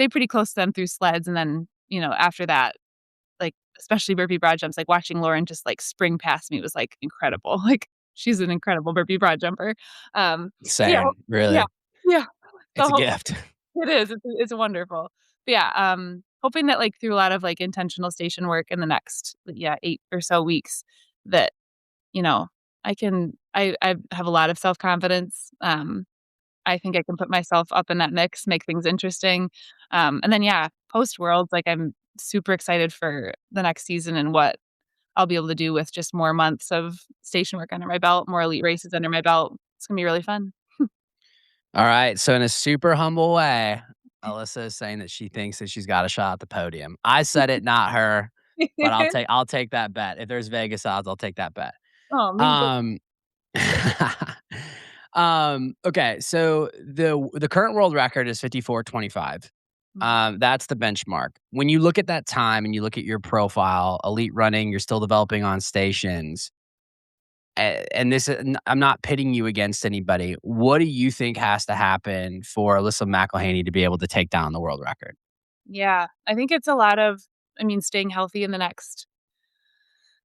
pretty close to them through sleds, and then, after that, like, especially burpee broad jumps, like, watching Lauren just, like, spring past me was, like, incredible, like, she's an incredible burpee broad jumper, but yeah, Same, yeah, really. yeah, It's a so gift. it is, it's wonderful. But yeah, hoping that, like, through a lot of, like, intentional station work in the next, yeah, 8 or so weeks that, you know, I have a lot of self-confidence, I think I can put myself up in that mix, make things interesting, and then, yeah, post-Worlds, like, I'm super excited for the next season and what I'll be able to do with just more months of station work under my belt, more elite races under my belt. It's gonna be really fun. All right. So in a super humble way, Alyssa is saying that she thinks that she's got a shot at the podium. I said it, not her, but I'll take that bet. If there's Vegas odds, I'll take that bet. Oh, me too. Um okay, so the current world record is 54:25. Mhm. That's the benchmark. When you look at that time and you look at your profile, elite running, you're still developing on stations. And this I'm not pitting you against anybody. What do you think has to happen for Alyssa McElhaney to be able to take down the world record? Yeah, I think it's a lot of staying healthy in the next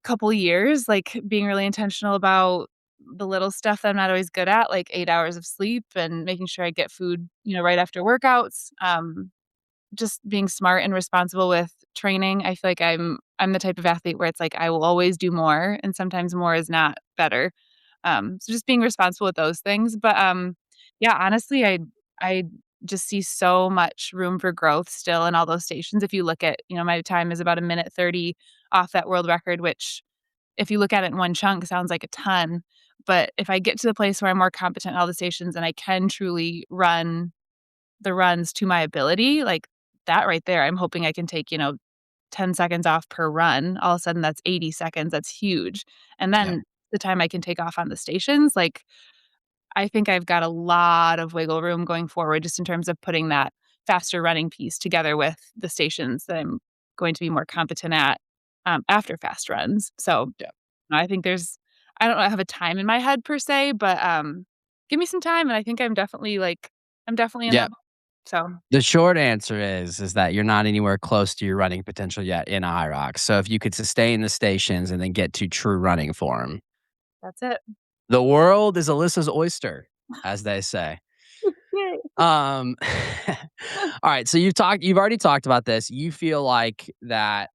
couple years, like, being really intentional about the little stuff that I'm not always good at, like 8 hours of sleep and making sure I get food, right after workouts, just being smart and responsible with training. I feel like I'm the type of athlete where it's like I will always do more, and sometimes more is not better. So just being responsible with those things. But, yeah, honestly, I just see so much room for growth still in all those stations. If you look at, my time is about a minute 30 off that world record, which if you look at it in one chunk, sounds like a ton. But if I get to the place where I'm more competent in all the stations and I can truly run the runs to my ability, like that right there, I'm hoping I can take, 10 seconds off per run. All of a sudden, that's 80 seconds. That's huge. And Yeah. then the time I can take off on the stations, like I think I've got a lot of wiggle room going forward just in terms of putting that faster running piece together with the stations that I'm going to be more competent at, after fast runs. So, Yeah. I think I don't have a time in my head per se, but, give me some time, and I think I'm definitely in Yeah. that so The short answer is that you're not anywhere close to your running potential yet in a HYROX. So if you could sustain the stations and then get to true running form, that's it. the world is Alyssa's oyster, as they say. Yay. Um, all right. So you've already talked about this. You feel like that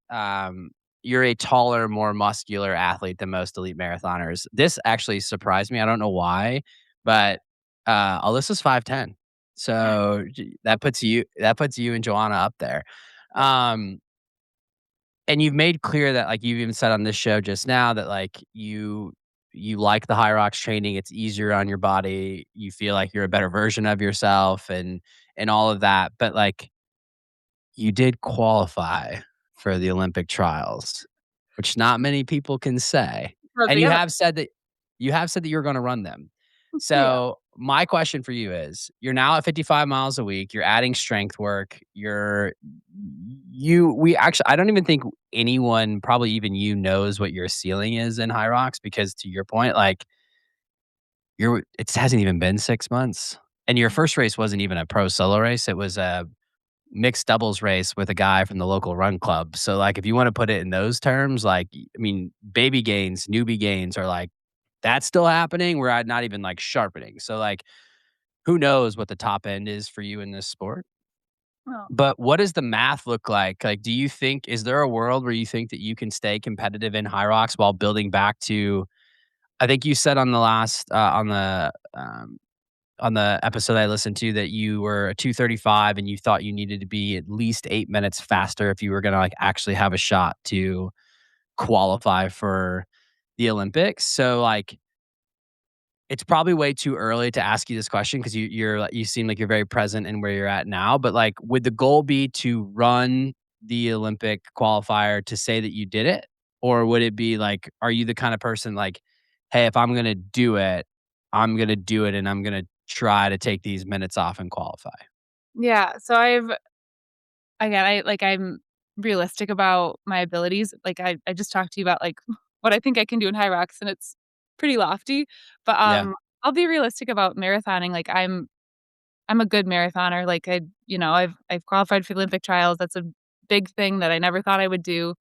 you're a taller, more muscular athlete than most elite marathoners. This actually surprised me. I don't know why, but Alyssa's 5'10". So that puts you and Joanna up there. Um, and you've made clear that, like, you've even said on this show just now that, like, you like the high rocks training, it's easier on your body, you feel like you're a better version of yourself and all of that, but, like, you did qualify for the Olympic trials, which not many people can say, How's and it going? you have said that you're gonna run them. Yeah. So, my question for you is, you're now at 55 miles a week, you're adding strength work, we actually I don't even think anyone, probably even you, knows what your ceiling is in high rocks because to your point, like, it hasn't even been 6 months, and your first race wasn't even a pro solo race, it was a mixed doubles race with a guy from the local run club. So, like, if you wanna put it in those terms, like, I mean, baby gains, newbie gains are, like, that's still happening, we're at not even, like, sharpening. So, like, who knows what the top end is for you in this sport? Well, But what does the math look like? Like, do you think is there a world where you think that you can stay competitive in high rocks while building back to I think you said on the last, on the episode I listened to that you were a 2:35 and you thought you needed to be at least 8 minutes faster if you were gonna, like, actually have a shot to qualify for the Olympics. So, like, it's probably way too early to ask you this question because you seem like you're very present in where you're at now, but, like, would the goal be to run the Olympic qualifier to say that you did it? Or would it be, like, are you the kind of person like, "Hey, if I'm gonna do it, I'm gonna do it, and I'm gonna try to take these minutes off and qualify?" yeah, so I'm realistic about my abilities. Like, I just talked to you about, like, what I think I can do in high rocks, and it's pretty lofty, but, Yeah, I'll be realistic about marathoning. Like, I'm a good marathoner. Like, I've qualified for the Olympic trials. That's a big thing that I never thought I would do.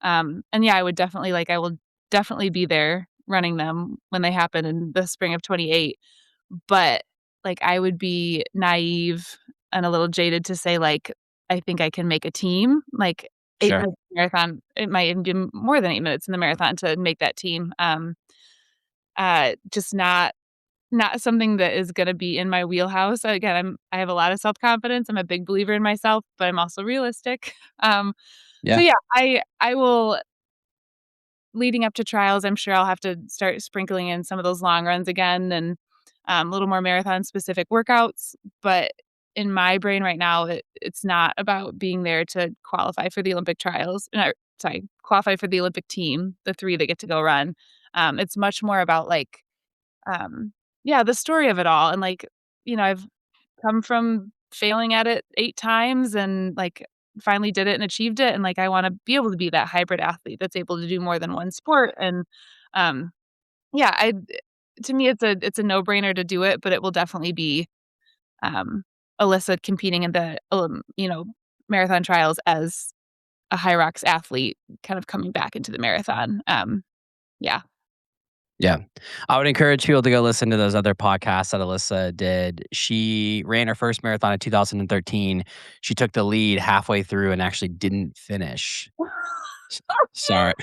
And yeah, I will definitely be there running them when they happen in the spring of '28. But, like, I would be naive and a little jaded to say, like, I think I can make a team. Like, 8 sure. minutes marathon, it might even be more than 8 minutes in the marathon to make that team. Just not something that is gonna be in my wheelhouse. Again, I have a lot of self-confidence. I'm a big believer in myself, but I'm also realistic. Um, so Yeah, yeah, I will leading up to trials, I'm sure I'll have to start sprinkling in some of those long runs again and, a little more marathon specific workouts, but in my brain right now, it's not about being there to qualify for the Olympic trials, sorry, qualify for the Olympic team, the 3 that get to go run. It's much more about, like, yeah, the story of it all, and, like, I've come from failing at it 8 times and, like, finally did it and achieved it, and, like, I wanna be able to be that hybrid athlete that's able to do more than one sport, and, um, yeah, to me, it's a no-brainer to do it, but it will definitely be, um, Alyssa competing in the, marathon trials as a HYROX athlete, kind of coming back into the marathon, yeah. yeah. I would encourage people to go listen to those other podcasts that Alyssa did. She ran her first marathon in 2013. She took the lead halfway through and actually didn't finish. S sorry.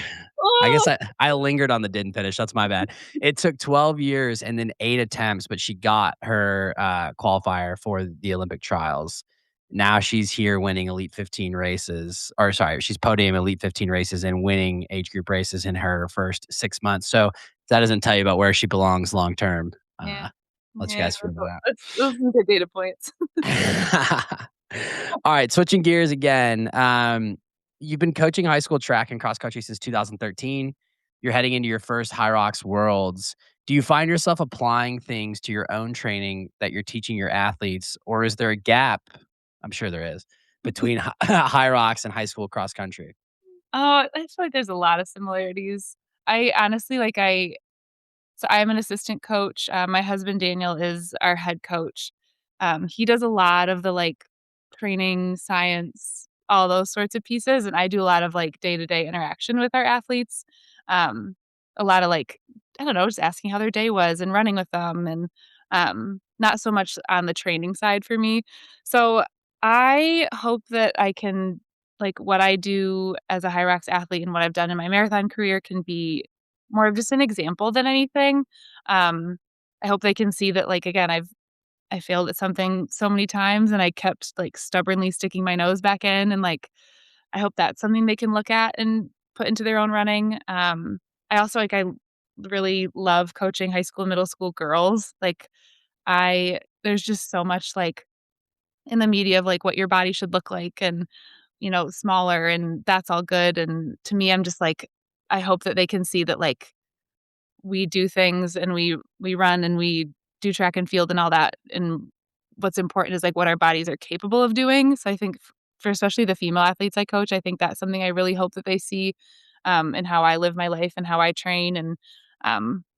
I guess Oh, I lingered on the didn't finish, that's my bad. It took 12 years and then 8 attempts, but she got her, qualifier for the Olympic trials. Now she's here winning Elite 15 races or sorry, she's podium Elite 15 races and winning age group races in her first 6 months, so that doesn't tell you about where she belongs long term. yeah. Let you Yeah, guys figure that those are some good data points. out. Alright, switching gears again, you've been coaching high school track and cross country since 2013. You're heading into your first HYROX Worlds. Do you find yourself applying things to your own training that you're teaching your athletes, or is there a gap, I'm sure there is, between HYROX and high school cross country? I feel like there's a lot of similarities. I honestly so I'm an assistant coach. My husband Daniel is our head coach. He does a lot of the like training, science, all those sorts of pieces, and I do a lot of like day to day interaction with our athletes. Um, a lot of like I don't know, just asking how their day was and running with them, and not so much on the training side for me. So I hope that I can like what I do as a Hyrox athlete and what I've done in my marathon career can be more of just an example than anything. Um, I hope they can see that, like, again, I failed at something so many times and I kept, like, stubbornly sticking my nose back in, and, like, I hope that's something they can look at and put into their own running. I also, like, I really love coaching high school, middle school girls. Like, I there's just so much, like, in the media of, like, what your body should look like and, smaller, and that's all good, and to me, I'm just like, I hope that they can see that, like, we do things and we run and we do track and field and all that, and what's important is, like, what our bodies are capable of doing, so I think for especially the female athletes I coach, I think that's something I really hope that they see, in how I live my life and how I train and,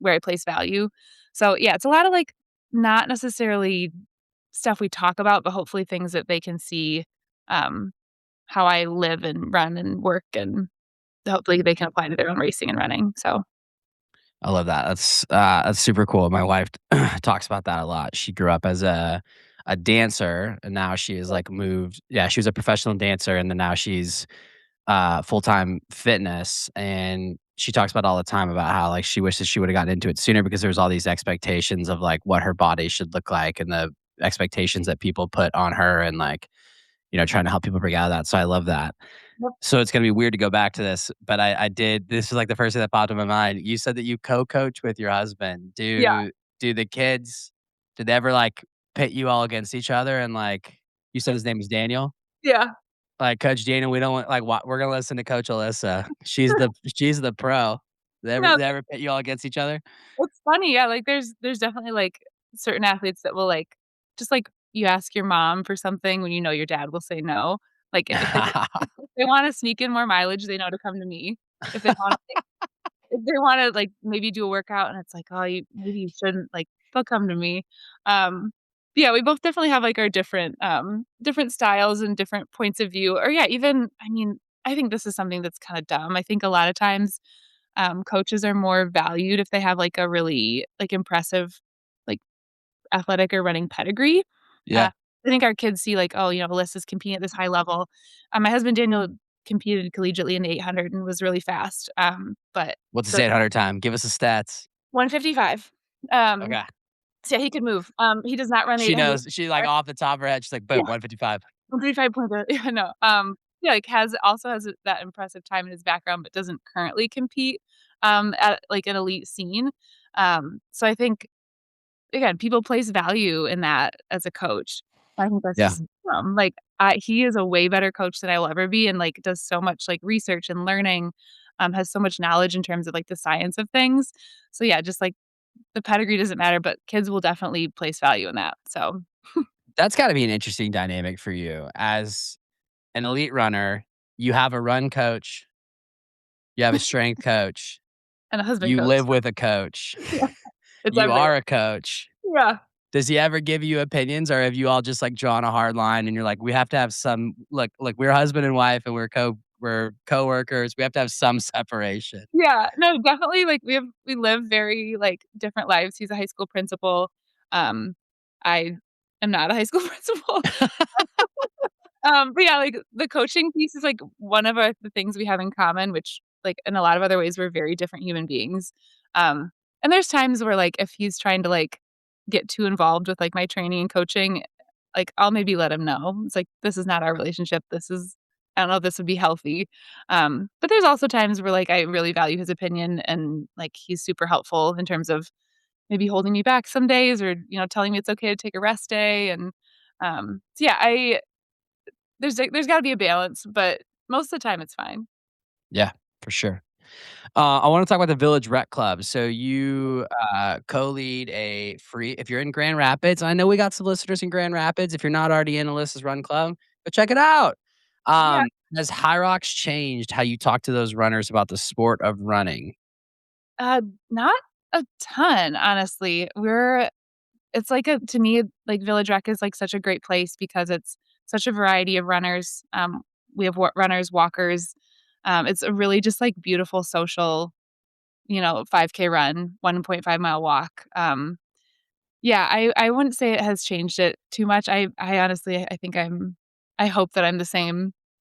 where I place value. So, yeah, it's a lot of, like, not necessarily stuff we talk about, but hopefully things that they can see, um, how I live and run and work, and hopefully they can apply to their own racing and running, so I love that. That's super cool. My wife talks about that a lot. She grew up as a dancer, and now she is like moved. Yeah, she was a professional dancer, and then now she's full time fitness. And she talks about all the time about how like she wishes she would have gotten into it sooner because there was all these expectations of like what her body should look like, and the expectations that people put on her, and like trying to help people break out of that. So I love that. Yep. So it's gonna be weird to go back to this, but I did this is like the first thing that popped in my mind. You said that you co-coach with your husband. Yeah, Do the kids did they ever, like, pit you all against each other and, like you said his name is Daniel? yeah. Like, "Coach Daniel, we don't want like, we're gonna listen to Coach Alyssa. She's the pro." No, They ever pit you all against each other? it's funny, yeah, like, there's definitely, like, certain athletes that will, like just like you ask your mom for something when you know your dad will say no. Like, if they wanna sneak in more mileage, they know to come to me. If they wanna if they wanna, like, maybe do a workout and it's like, "Oh, you shouldn't," like, they'll come to me. Um, yeah, we both definitely have, like, our different styles and different points of view, or, yeah, even I mean, I think this is something that's kinda dumb. I think a lot of times, coaches are more valued if they have, like, a really, like, impressive, like, athletic or running pedigree. Uh, Yeah. I think our kids see, like, "Oh, Alyssa's competing at this high level." My husband Daniel competed collegiately in the 800 and was really fast, but What's his the 800 time? Give us the stats. 155. Um, Okay. so yeah, he could move. He does not run the She 800 knows. She like, off the top of her head, she's like, Yeah, "Boom, 155." 155.0 yeah, no, yeah, like, has that impressive time in his background, but doesn't currently compete, at, like, an elite scene. So I think again, people place value in that as a coach. I think that's Yeah. just like, he is a way better coach than I will ever be and, like, does so much, like, research and learning, has so much knowledge in terms of, like, the science of things. So, yeah, just, like, the pedigree doesn't matter, but kids will definitely place value in that, so That's gotta be an interesting dynamic for you. As an elite runner, you have a run coach, you have a strength coach, and a husband you coach. live with a coach, Yeah, it's you everywhere. are a coach. Yeah. Does he ever give you opinions, or have you all just, like, drawn a hard line and you're like, "We have to have some like, we're husband and wife and we're coworkers, we have to have some separation." Yeah, no, definitely, like, we live very, like, different lives. He's a high school principal. I am not a high school principal. But yeah, like, the coaching piece is, like, one of the things we have in common, which, like, in a lot of other ways, we're very different human beings. Um, and there's times where, like, if he's trying to, like, get too involved with, like, my training and coaching, like, I'll maybe let him know. It's like, "This is not our relationship. This is I don't know if this would be healthy." But there's also times where, like, I really value his opinion and, like, he's super helpful in terms of maybe holding me back some days or, telling me it's okay to take a rest day, and, so yeah, there's gotta be a balance, but most of the time it's fine. Yeah, for sure. I wanna talk about the Village Rec Club. So you, co-lead a free if you're in Grand Rapids, I know we got some listeners in Grand Rapids. If you're not already in Alyssa's Run Club, go check it out. Yeah, Has HYROX changed how you talk to those runners about the sport of running? uh, not a ton, honestly. It's like a to me, like, Village Rec is, like, such a great place because it's such a variety of runners. We have runners, walkers. It's a really just, like, beautiful social, 5K run, 1.5-mile walk. Yeah, I wouldn't say it has changed it too much. I honestly I think I hope that I'm the same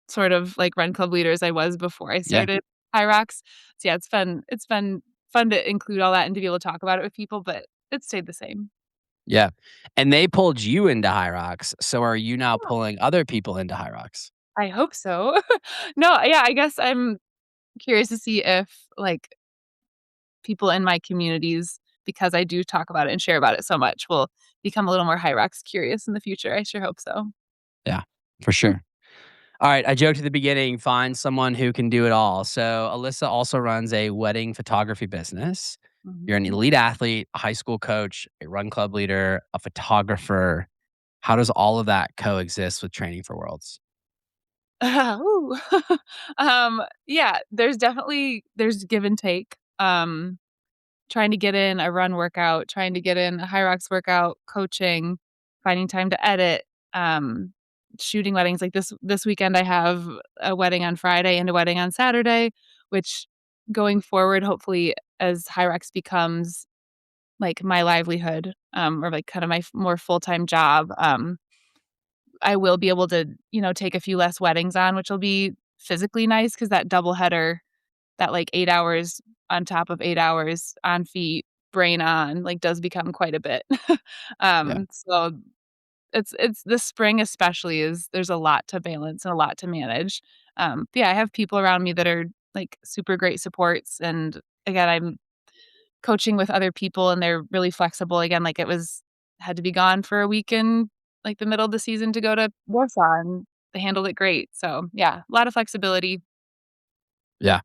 sort of, like, run club leader as I was before I Yeah, started HYROX. So, yeah, it's been fun to include all that and to be able to talk about it with people, but it stayed the same. yeah. And they pulled you into HYROX, so are you now pulling other people into HYROX? I hope so. No, yeah, I guess I'm curious to see if, like, people in my communities, because I do talk about it and share about it so much, will become a little more HYROX curious in the future. I sure hope so. Yeah, for sure. Alright, I joked at the beginning, find someone who can do it all. So, Alyssa also runs a wedding photography business. You're an Mhm. elite athlete, a high school coach, a run club leader, a photographer. How does all of that coexist with training for Worlds? Ooh. Yeah, there's give and take. Trying to get in a run workout, trying to get in a HYROX workout, coaching, finding time to edit, um, shooting weddings. Like this weekend, I have a wedding on Friday and a wedding on Saturday, which going forward, hopefully, as HYROX becomes like my livelihood, or like kind of my more full-time job, I will be able to, take a few less weddings on, which will be physically nice because that double header, that, like, 8 hours on top of 8 hours on feet, brain on, like, does become quite a bit. Yeah, So it's this spring especially is there's a lot to balance and a lot to manage. But yeah, I have people around me that are, like, super great supports, and again, I'm coaching with other people, and they're really flexible. Again, like, it was had to be gone for a week in, like, the middle of the season to go to Warsaw, and they handled it great. So, yeah, a lot of flexibility. yeah,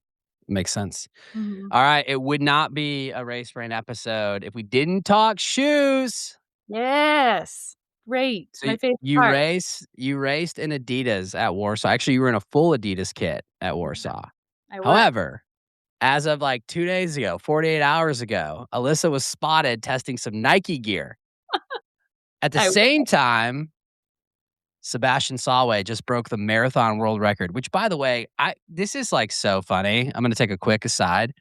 makes sense. Mhm. Alright, it would not be a Race Brain episode if we didn't talk shoes. Yes. Great. So My favorite you part. raced in Adidas at Warsaw. Actually, you were in a full Adidas kit at Yeah, Warsaw. I was. However, as of, like, 2 days ago, 48 hours ago, Alyssa was spotted testing some Nike gear. At the I was. same time, Sebastian Sawe just broke the marathon world record, which, by the way, I this is, like, so funny. I'm gonna take a quick aside.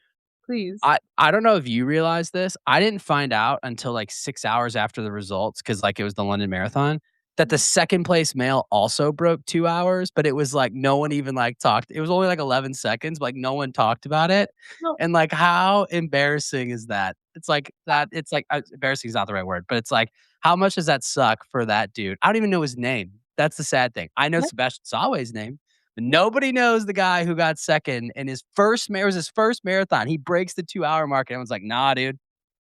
Please. I don't know if you realize this. I didn't find out until, like, 6 hours after the results, because like, it was the London Marathon, that the Mhm. 2nd place male also broke 2 hours, but it was, like, no one even, like, talked. It was only, like, 11 seconds, but, like, no one talked about it, No, and, like, how embarrassing is that? It's like, embarrassing is not the right word, but it's like, how much does that suck for that dude? I don't even know his name. That's the sad thing. I know yeah, Sebastian Sawe's name, but nobody knows the guy who got 2nd in it was his first marathon. He breaks the 2-hour mark, and everyone's like, "Nah, dude."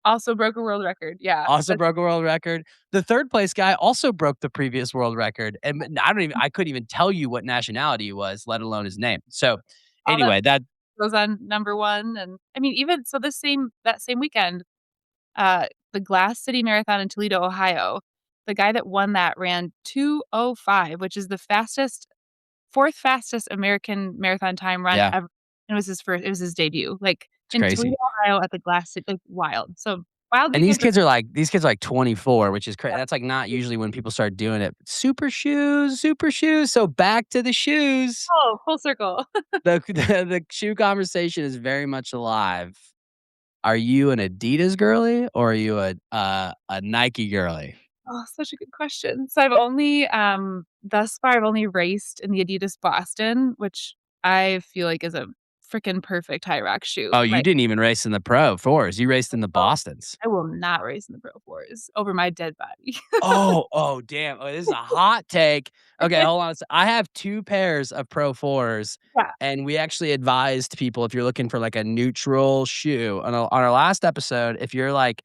also broke a world record. Yeah, Also that's broke a world record. The 3rd place guy also broke the previous world record, and I couldn't even tell you what nationality he was, let alone his name. So, all that anyway, that goes on number 1, and I mean, even so that same weekend, the Glass City Marathon in Toledo, Ohio, the guy that won that ran 2:05, which is the fastest 4th fastest American marathon time run yeah, ever. It was his debut, like, it's in Toledo, crazy. Ohio at the Glass City, like, wild. So, wild And weekend for these kids are like 24, which is crazy. That's, like, not usually when people start doing it. Super shoes, super shoes. So back to the shoes. oh, full circle. The shoe conversation is very much alive. Are you an Adidas girly or are you a Nike girly? Oh, such a good question. So I've only, thus far, I've only raced in the Adidas Boston, which I feel like is a freaking perfect HYROX shoe. Oh, you Like, didn't even race in the Pro 4s, you raced in the oh, Bostons. I will not race in the Pro 4s over my dead body. Oh, damn. Oh, this is a hot take. Okay, hold on I have 2 pairs of Pro 4s, Yeah. and we actually advised people if you're looking for, like, a neutral shoe on our last episode, if you're, like,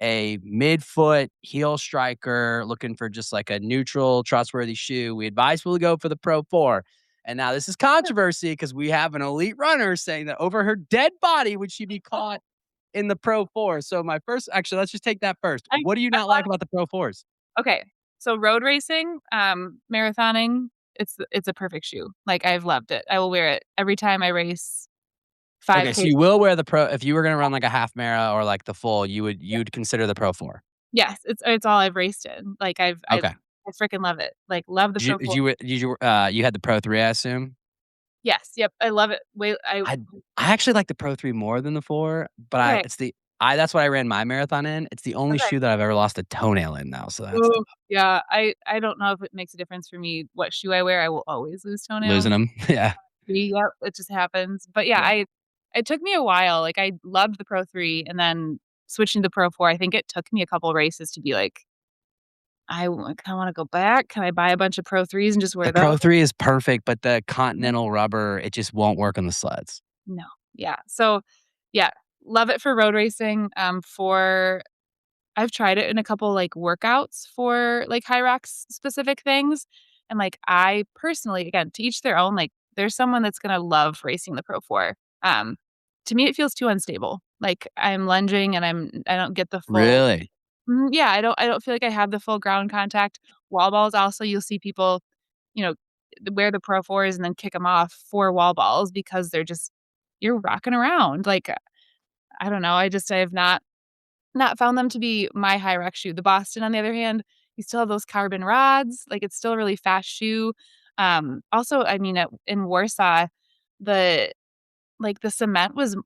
a midfoot heel striker looking for just, like, a neutral, trustworthy shoe, we advise people to go for the Pro 4. And now this is controversy because we have an elite runner saying that over her dead body would she be caught in the Pro 4. So my first actually, let's just take that first. I What do you I not like wanna about the Pro 4s? Okay, so road racing, marathoning, it's a perfect shoe. Like, I've loved it. I will wear it every time I race Okay, so 5K. you will wear the Pro if you were gonna run like a half mara or like the full, you'd consider the Pro 4. Yes, it's all I've raced in. Like, Okay. I freaking love it. Like, love the Pro 4. You had the Pro 3, I assume? Yes, yep, I love it. I I actually like the Pro 3 more than the 4, but I Okay, it's the I that's what I ran my marathon in. It's the only okay. shoe that I've ever lost a toenail in now, so that's Ooh, yeah, I don't know if it makes a difference for me what shoe I wear. I will always lose losing toenails. them. Yeah. Yep, it just happens. But yeah, Yeah. I it took me a while. Like, I loved the Pro 3 and then switching to Pro 4, I think it took me a couple races to be like, kinda wanna go back. Can I buy a bunch of Pro 3s and just The wear those? Pro 3 is perfect, but the Mhm. Continental rubber, it just won't work on the sleds. No. Yeah. So, yeah, love it for road racing. For I've tried it in a couple, like, workouts for, like, HYROX specific things, and, like, I personally again, to each their own, like, there's someone that's gonna love racing the Pro 4. To me, it feels too unstable. Like, I'm lunging and I don't get the full. Really? Yeah, I don't feel like I have the full ground contact. Wall balls also, you'll see people, you know, wear the Pro 4s and then kick them off for wall balls because they're just you're rocking around. Like, I don't know, I have not found them to be my HYROX shoe. The Boston, on the other hand, you still have those carbon rods, like, it's still a really fast shoe. Also, I mean, in Warsaw, the the cement was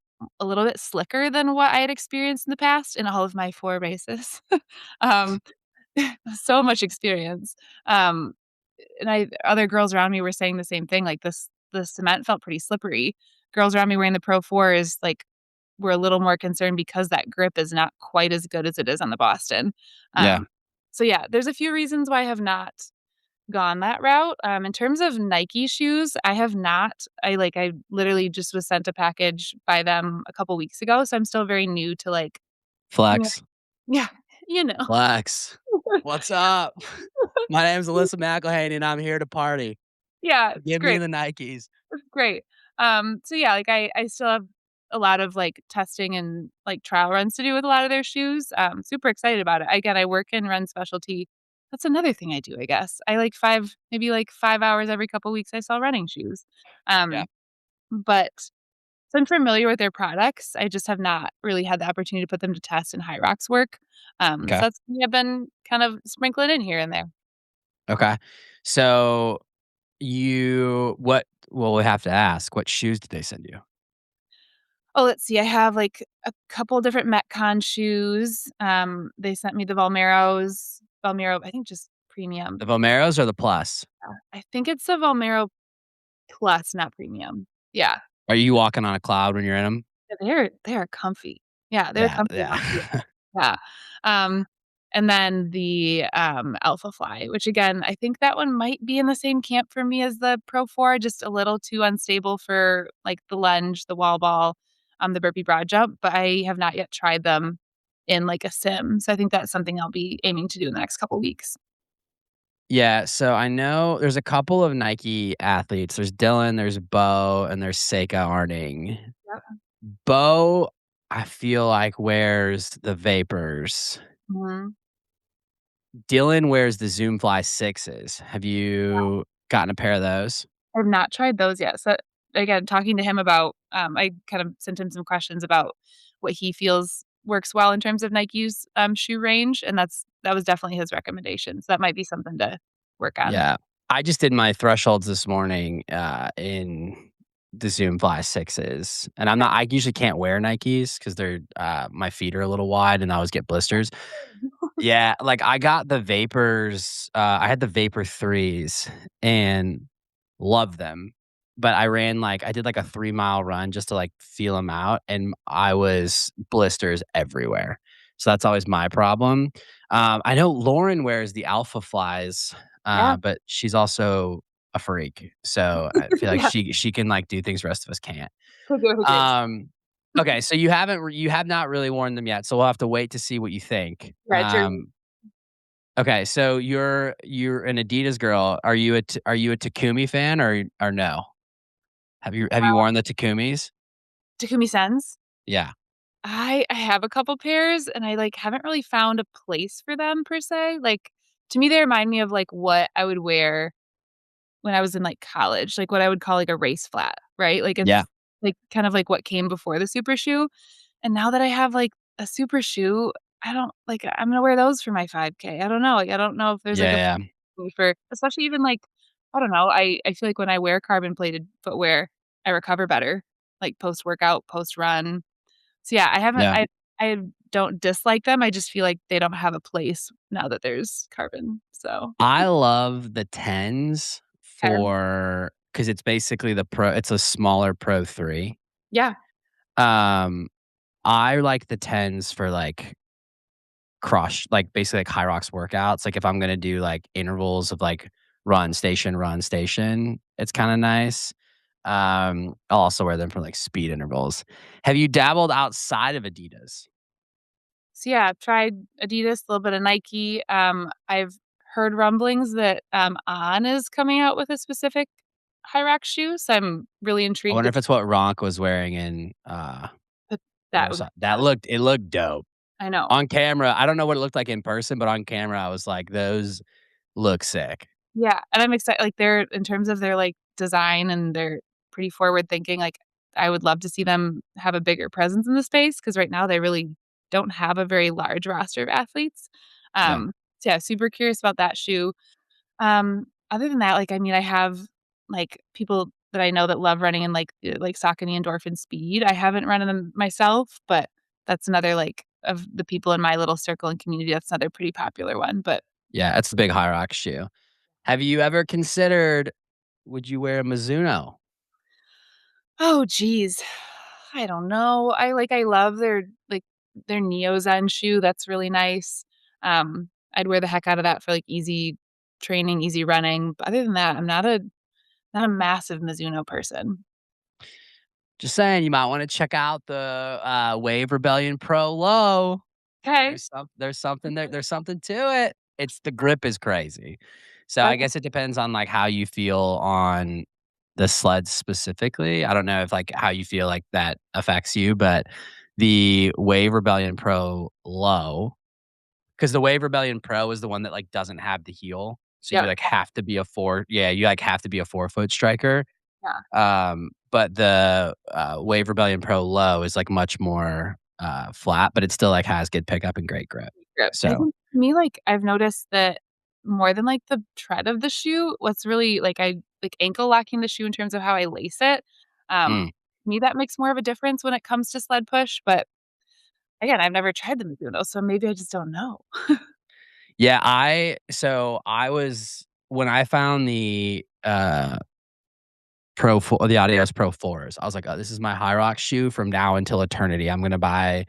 a little bit slicker than what I had experienced in the past in all of my 4 races. Um, so much experience. Um, and I other girls around me were saying the same thing, like, the cement felt pretty slippery. Girls around me wearing the Pro 4s, like, were a little more concerned because that grip is not quite as good as it is on the Boston. Yeah. Um, so yeah, there's a few reasons why I have not gone that route. In terms of Nike shoes, I have not. I literally just was sent a package by them a couple weeks ago, so I'm still very new to, like, yeah, Flex. yeah, you know. Flex. What's up? My name's ALYSSA MCELHENY, and I'm here to party. Yeah, it's Give me great. the Nikes. It's great. So yeah, like, I still have a lot of, like, testing and, like, trial runs to do with a lot of their shoes. Super excited about it. Again, I work in run specialty. That's another thing I do, I guess. I like 5 hours every couple weeks I sell running shoes. Yeah. Um, but so I'm familiar with their products. I just have not really had the opportunity to put them to test in HYROX work. So Okay. that's something I've been kind of sprinkling in here and there. Okay. So we have to ask, what shoes did they send you? Oh, let's see, I have, like, a couple different Metcon shoes. They sent me the Valmero, I think just premium. The Vomeros or the Plus? I think it's a Valmero Plus, not premium. Yeah. Are you walking on a cloud when you're in them? Yeah, they are comfy. Yeah, they're Yeah, comfy yeah. enough to yeah. Um, and then the, Alpha Fly, which again, I think that one might be in the same camp for me as the Pro 4, just a little too unstable for, like, the lunge, the wall ball, the burpee broad jump, but I have not yet tried them in, like, a sim, so I think that's something I'll be aiming to do in the next couple weeks. Yeah, so I know there's a couple of Nike athletes. There's Dylan, there's Bo, and there's Seika Arning. Yep. Bo, I feel like wears the Vapors. Mhm. Dylan wears the Zoom Fly 6s. Have you gotten a pair of those? I've not tried those yet, so, again, talking to him about I kind of sent him some questions about what he feels works well in terms of Nike's, shoe range, and that was definitely his recommendation, so that might be something to work on. Yeah. I just did my thresholds this morning, in the Zoom Fly 6s, and I usually can't wear Nikes because 'cause they're, my feet are a little wide and I always get blisters. Yeah, like, I got the Vapors, I had the Vapor 3s and loved them, but I did, like, a 3-mile run just to, like, feel them out, and I was blisters everywhere. So that's always my problem. I know Lauren wears the Alpha Flies, Yeah. but she's also a freak, so I feel like Yeah. she can, like, do things the rest of us can't. Who gives? Um, okay, so you have not really worn them yet, so we'll have to wait to see what you think. Yeah, journey. Okay, so you're an Adidas girl. Are you a Takumi fan or no? Have you worn the Takumis? Takumi Sens. Yeah. I have a couple pairs, and I, like, haven't really found a place for them per se. Like, to me, they remind me of, like, what I would wear when I was in, like, college, like, what I would call, like, a race flat, right? Like, Yeah. it's, like, kind of like what came before the super shoe, and now that I have, like, a super shoe, I don't like, I'm gonna wear those for my 5K. I don't know, like, I don't know if there's, like, a Yeah, yeah. for especially even, like, I don't know, I feel like when I wear carbon plated footwear, I recover better, like, post-workout, post-run. So, yeah, Yeah. I don't dislike them, I just feel like they don't have a place now that there's carbon, so I love the 10s okay. for because it's basically it's a smaller Pro 3. Yeah. Um, I like the 10s for, like, like, basically, like, HYROX workouts, like, if I'm gonna do, like, intervals of, like, run, station, it's kinda nice. I'll also wear them for, like, speed intervals. Have you dabbled outside of Adidas? So, yeah, I've tried Adidas, a little bit of Nike, I've heard rumblings that, On is coming out with a specific HYROX shoe, so I'm really I intrigued wonder to if it's what Ronk was wearing in, but that would be Arizona. It looked dope. I know. On camera, I don't know what it looked like in person, but on camera, I was like, "Those look sick." Yeah, and I'm excited like, they're in terms of their, like, design and they're pretty forward thinking, like, I would love to see them have a bigger presence in the space because right now they really don't have a very large roster of athletes. Yeah. So yeah, super curious about that shoe. Other than that, like, I mean, I have, like, people that I know that love running in, like Saucony Endorphin Speed. I haven't run in them myself, but that's another, like, of the people in my little circle and community, that's another pretty popular one, but Yeah, it's the big HYROX shoe. Have you ever considered would you wear a Mizuno? oh, geez. I don't know. I love their Neo Zen shoe, that's really nice. I'd wear the heck out of that for, like, easy training, easy running, but other than that, I'm not a massive Mizuno person. Just saying, you might wanna check out the, Wave Rebellion Pro Low. 'Kay. There's something to it. It's the grip is crazy. So, I That's guess it depends on, like, how you feel on the sleds specifically. I don't know if, like, how you feel like that affects you, but the Wave Rebellion Pro Low, because the Wave Rebellion Pro is the one that, like, doesn't have the heel, so you, yep, like, have to be a 4-foot striker. yeah, But the, Wave Rebellion Pro Low is, like, much more, flat, but it still, like, has good pickup and great grip. grip. I So think to me, like, I've noticed that more than, like, the tread of the shoe, what's really I like ankle locking the shoe in terms of how I lace it. mm. To me, that makes more of a difference when it comes to sled push, but again, I've never tried the Mizuno, so maybe I just don't know. Yeah, I was when I found the Adidas Pro 4s, I was like, "Oh, this is my HYROX shoe from now until eternity. I'm gonna buy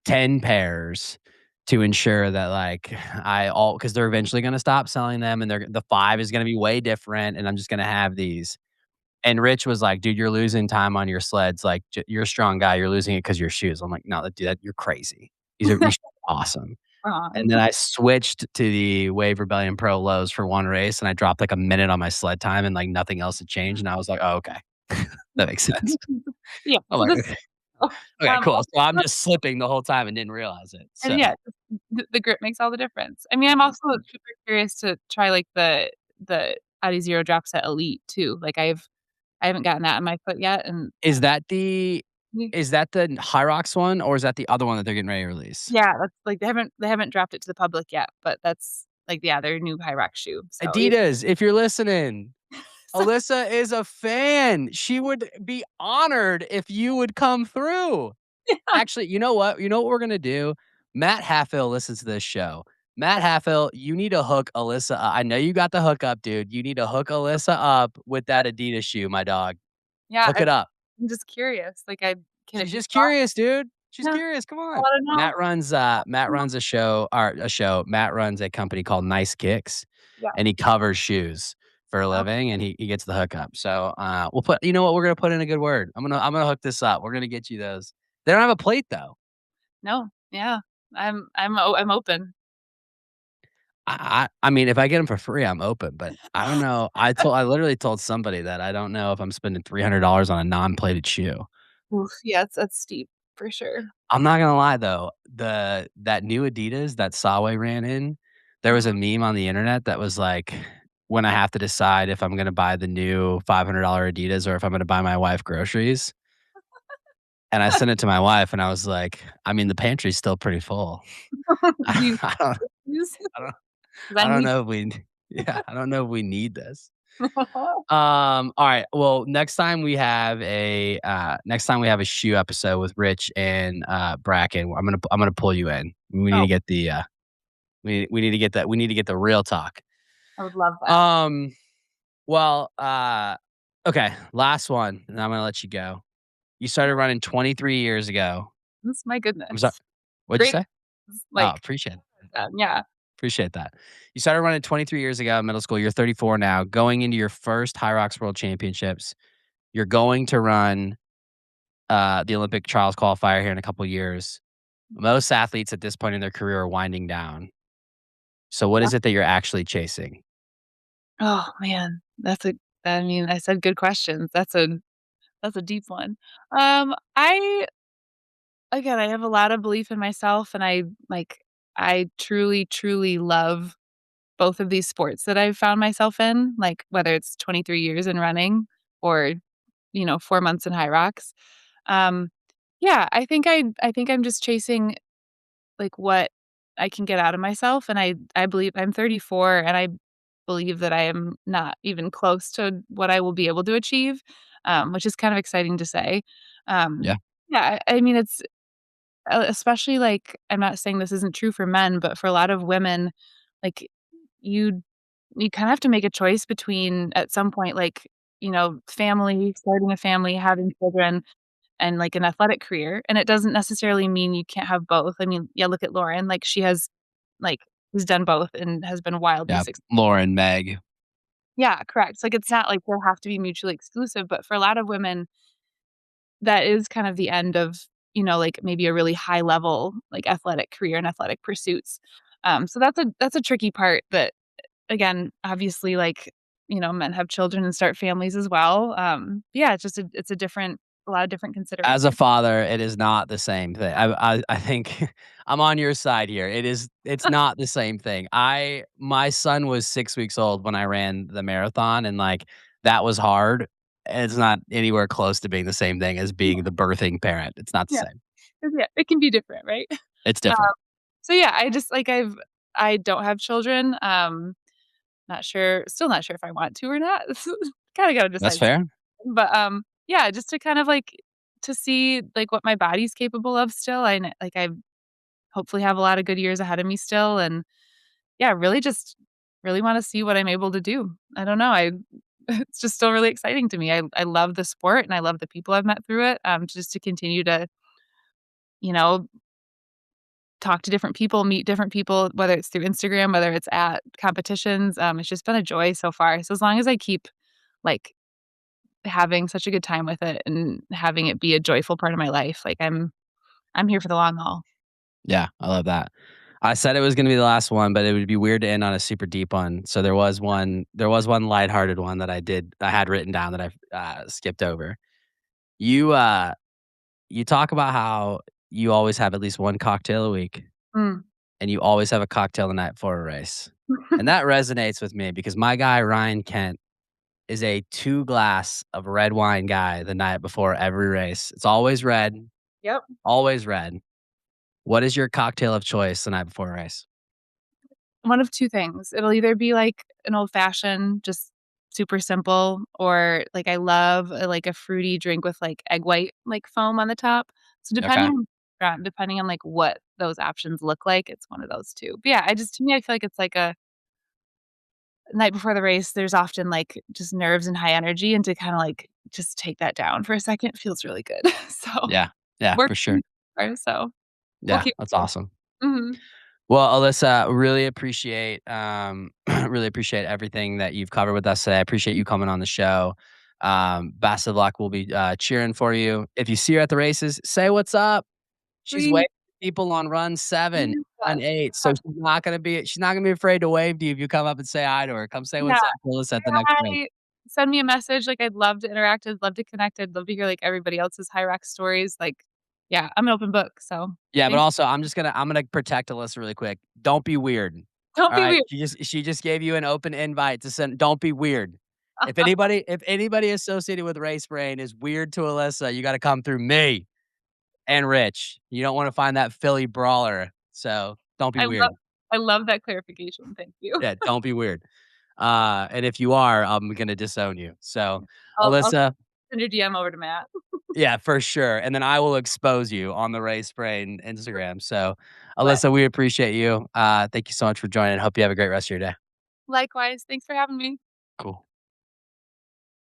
10 pairs to ensure that, like, I all because 'cause they're eventually gonna stop selling them, and the 5 is gonna be way different, and I'm just gonna have these." And Rich was like, "Dude, you're losing time on your sleds, like, you're a strong guy, you're losing it because your shoes." I'm like, "No, dude, you're crazy. These shoes are awesome." Aw. And then I switched to the Wave Rebellion Pro Lows for one race, and I dropped, like, a minute on my sled time, and, like, nothing else had changed, and I was like, "Oh, okay. That makes sense." Yeah, I'm so like, this "Okay. Okay, cool." also So I'm just slipping the whole time and didn't realize it, and so yeah, the grip makes all the difference. I mean, I'm also super curious to try, like, the Adi Zero Drop Set Elite too. Like, I haven't gotten that in my foot yet, and is that the we is that the HYROX one, or is that the other one that they're getting ready to release? yeah, that's like, they haven't dropped it to the public yet, but that's, like, yeah, their new HYROX shoe, so yeah. Adidas, if you're listening. Alyssa is a fan. She would be honored if you would come through. Actually, you know what? You know what we're gonna do? Matt Halfill listens to this show. Matt Halfill, you need to hook Alyssa I know you got the hookup, dude. You need to hook Alyssa up with that Adidas shoe, my dog. Yeah, Hook it up. I'm just curious, like, I can it She's be just bought? curious, dude. She's Yeah, curious. Come I on. wanna know. Matt runs a show or a show. Matt runs a company called Nice Kicks, Yeah. and he covers shoes for a Oh, living, and he gets the hookup. So, we'll put you know what? We're gonna put in a good word. I'm gonna hook this up. We're gonna get you those. They don't have a plate though. no. Yeah. I'm open. I mean, if I get them for free, I'm open, but I don't know. I literally told somebody that I don't know if I'm spending $300 on a non-plated shoe. Oof, yeah, that's steep for sure. I'm not gonna lie though, that new Adidas that Sawe ran in, there was a Mhm. meme on the internet that was like, when I have to decide if I'm gonna buy the new $500 Adidas or if I'm gonna buy my wife groceries, and I sent it to my wife and I was like, "I mean, the pantry's still pretty full." Do you I don't use? I don't 'Cause I I don't need know if we yeah, I don't know if we need this. Alright, well, next time we have a shoe episode with Rich and, Bracken, I'm gonna pull you in. We need Oh, to get the, we need to get that we need to get the real talk. I would love that. Um, well, okay, last one, and I'm gonna let you go. You started running 23 years ago. That's my I'm sorry, goodness. what'd you Great, say? Oh, like, appreciate it. yeah. Appreciate that. You started running 23 years ago in middle school. You're 34 now, going into your first HYROX World Championships. You're going to run the Olympic trials qualifier here in a couple years. Most athletes at this point in their career are winding down. So what Yeah. is it that you're actually chasing? Oh, man, I mean, I said good questions. That's a deep one. I again, I have a lot of belief in myself, and I truly, truly love both of these sports that I've found myself in, like, whether it's 23 years in running or, 4 months in high rocks. Um, yeah, I think I'm just chasing, like, what I can get out of myself, and I believe I'm 34, and I believe that I am not even close to what I will be able to achieve, which is kind of exciting to say. Um, Yeah. yeah, I mean, it's especially, like, I'm not saying this isn't true for men, but for a lot of women, like, you you kinda have to make a choice between, at some point, like, family, starting a family, having children, and, like, an athletic career, and it doesn't necessarily mean you can't have both. I mean, yeah, look at Lauren, like, like, she's done both and has been wildly Yeah. successful. Lauren, Meg. Yeah, correct. Like, it's not like they have to be mutually exclusive, but for a lot of women, that is kind of the end of, like, maybe a really high level, like, athletic career and athletic pursuits. So that's a tricky part that, again, obviously, like, men have children and start families as well. Yeah, it's a lot of different As a considerations. father, it is not the same thing. I think I'm on your side here. It's not the same thing. My son was 6 weeks old when I ran the marathon, and, like, that was hard. It's not anywhere close to being the same thing as being the birthing parent. It's not the Yeah, same. yeah, it can be different, right? It's Um, different. so yeah, I just like I don't have children. Still not sure if I want to or not. Kinda gotta That's decide soon. fair. But, yeah, just to kind of, like, to see, like, what my body's capable of still. I hopefully have a lot of good years ahead of me still, and, yeah, really just really wanna see what I'm able to do. I don't know, I it's just still really exciting to me. I love the sport, and I love the people I've met through it, just to continue to, you know, talk to different people, meet different people, whether it's through Instagram, whether it's at competitions. It's just been a joy so far. So as long as I keep, like, having such a good time with it and having it be a joyful part of my life, like, I'm here for the long haul. Yeah, I love that. I said it was gonna be the last one, but it would be weird to end on a super deep one. So there was one lighthearted one that I had written down that I skipped over. You, you talk about how you always have at least one cocktail a week, Mm. and you always have a cocktail the night before a race. And that resonates with me because my guy, Ryan Kent, is a 2 glass of red wine guy the night before every race. It's always red, Yep. always red. What is your cocktail of choice the night before a race? One of 2 things. It'll either be, like, an old fashioned, just super simple, or, like, I love, like, a fruity drink with, like, egg white, like, foam on the top. So Okay. depending on, like, what those options look like, it's one of those 2. But, yeah, I just to me, I feel like it's like a night before the race, there's often, like, just nerves and high energy, and to kinda, like, just take that down for a second feels really good. So, Yeah. Yeah, worked for for me sure. so far, so we'll Yeah, keep that's going. awesome. Mhm. Well, Alyssa, really appreciate, really appreciate everything that you've covered with us today. I appreciate you coming on the show. Best of luck. We'll be, cheering for you. If you see her at the races, say what's up. She's Please. waving at people on run 7, run Yes. 8, so she's not gonna be afraid to wave to you if you come up and say hi to her. Come say Yeah. what's up to Alyssa at the next race. Hi. Send me a message, like, I'd love to interact, I'd love to connect, I'd love to hear, like, everybody else's HYROX stories, like, yeah, I'm an open book, so Yeah, but thank also I'm gonna protect Alyssa really quick. Don't be weird. don't be Alright? weird. She just gave you an open invite to send don't be weird. If anybody associated with Race Brain is weird to Alyssa, you gotta come through me and Rich. You don't wanna find that Philly brawler, so don't be I love weird. I love that clarification, thank you. Yeah, don't be weird. And if you are, I'm gonna disown you. So, I'll Alyssa, send your DM over to Matt. yeah, for sure, and then I will expose you on the Race Brain Instagram. So, But Alyssa, we appreciate you. Thank you so much for joining. Hope you have a great rest of your day. likewise, thanks for having me. Cool.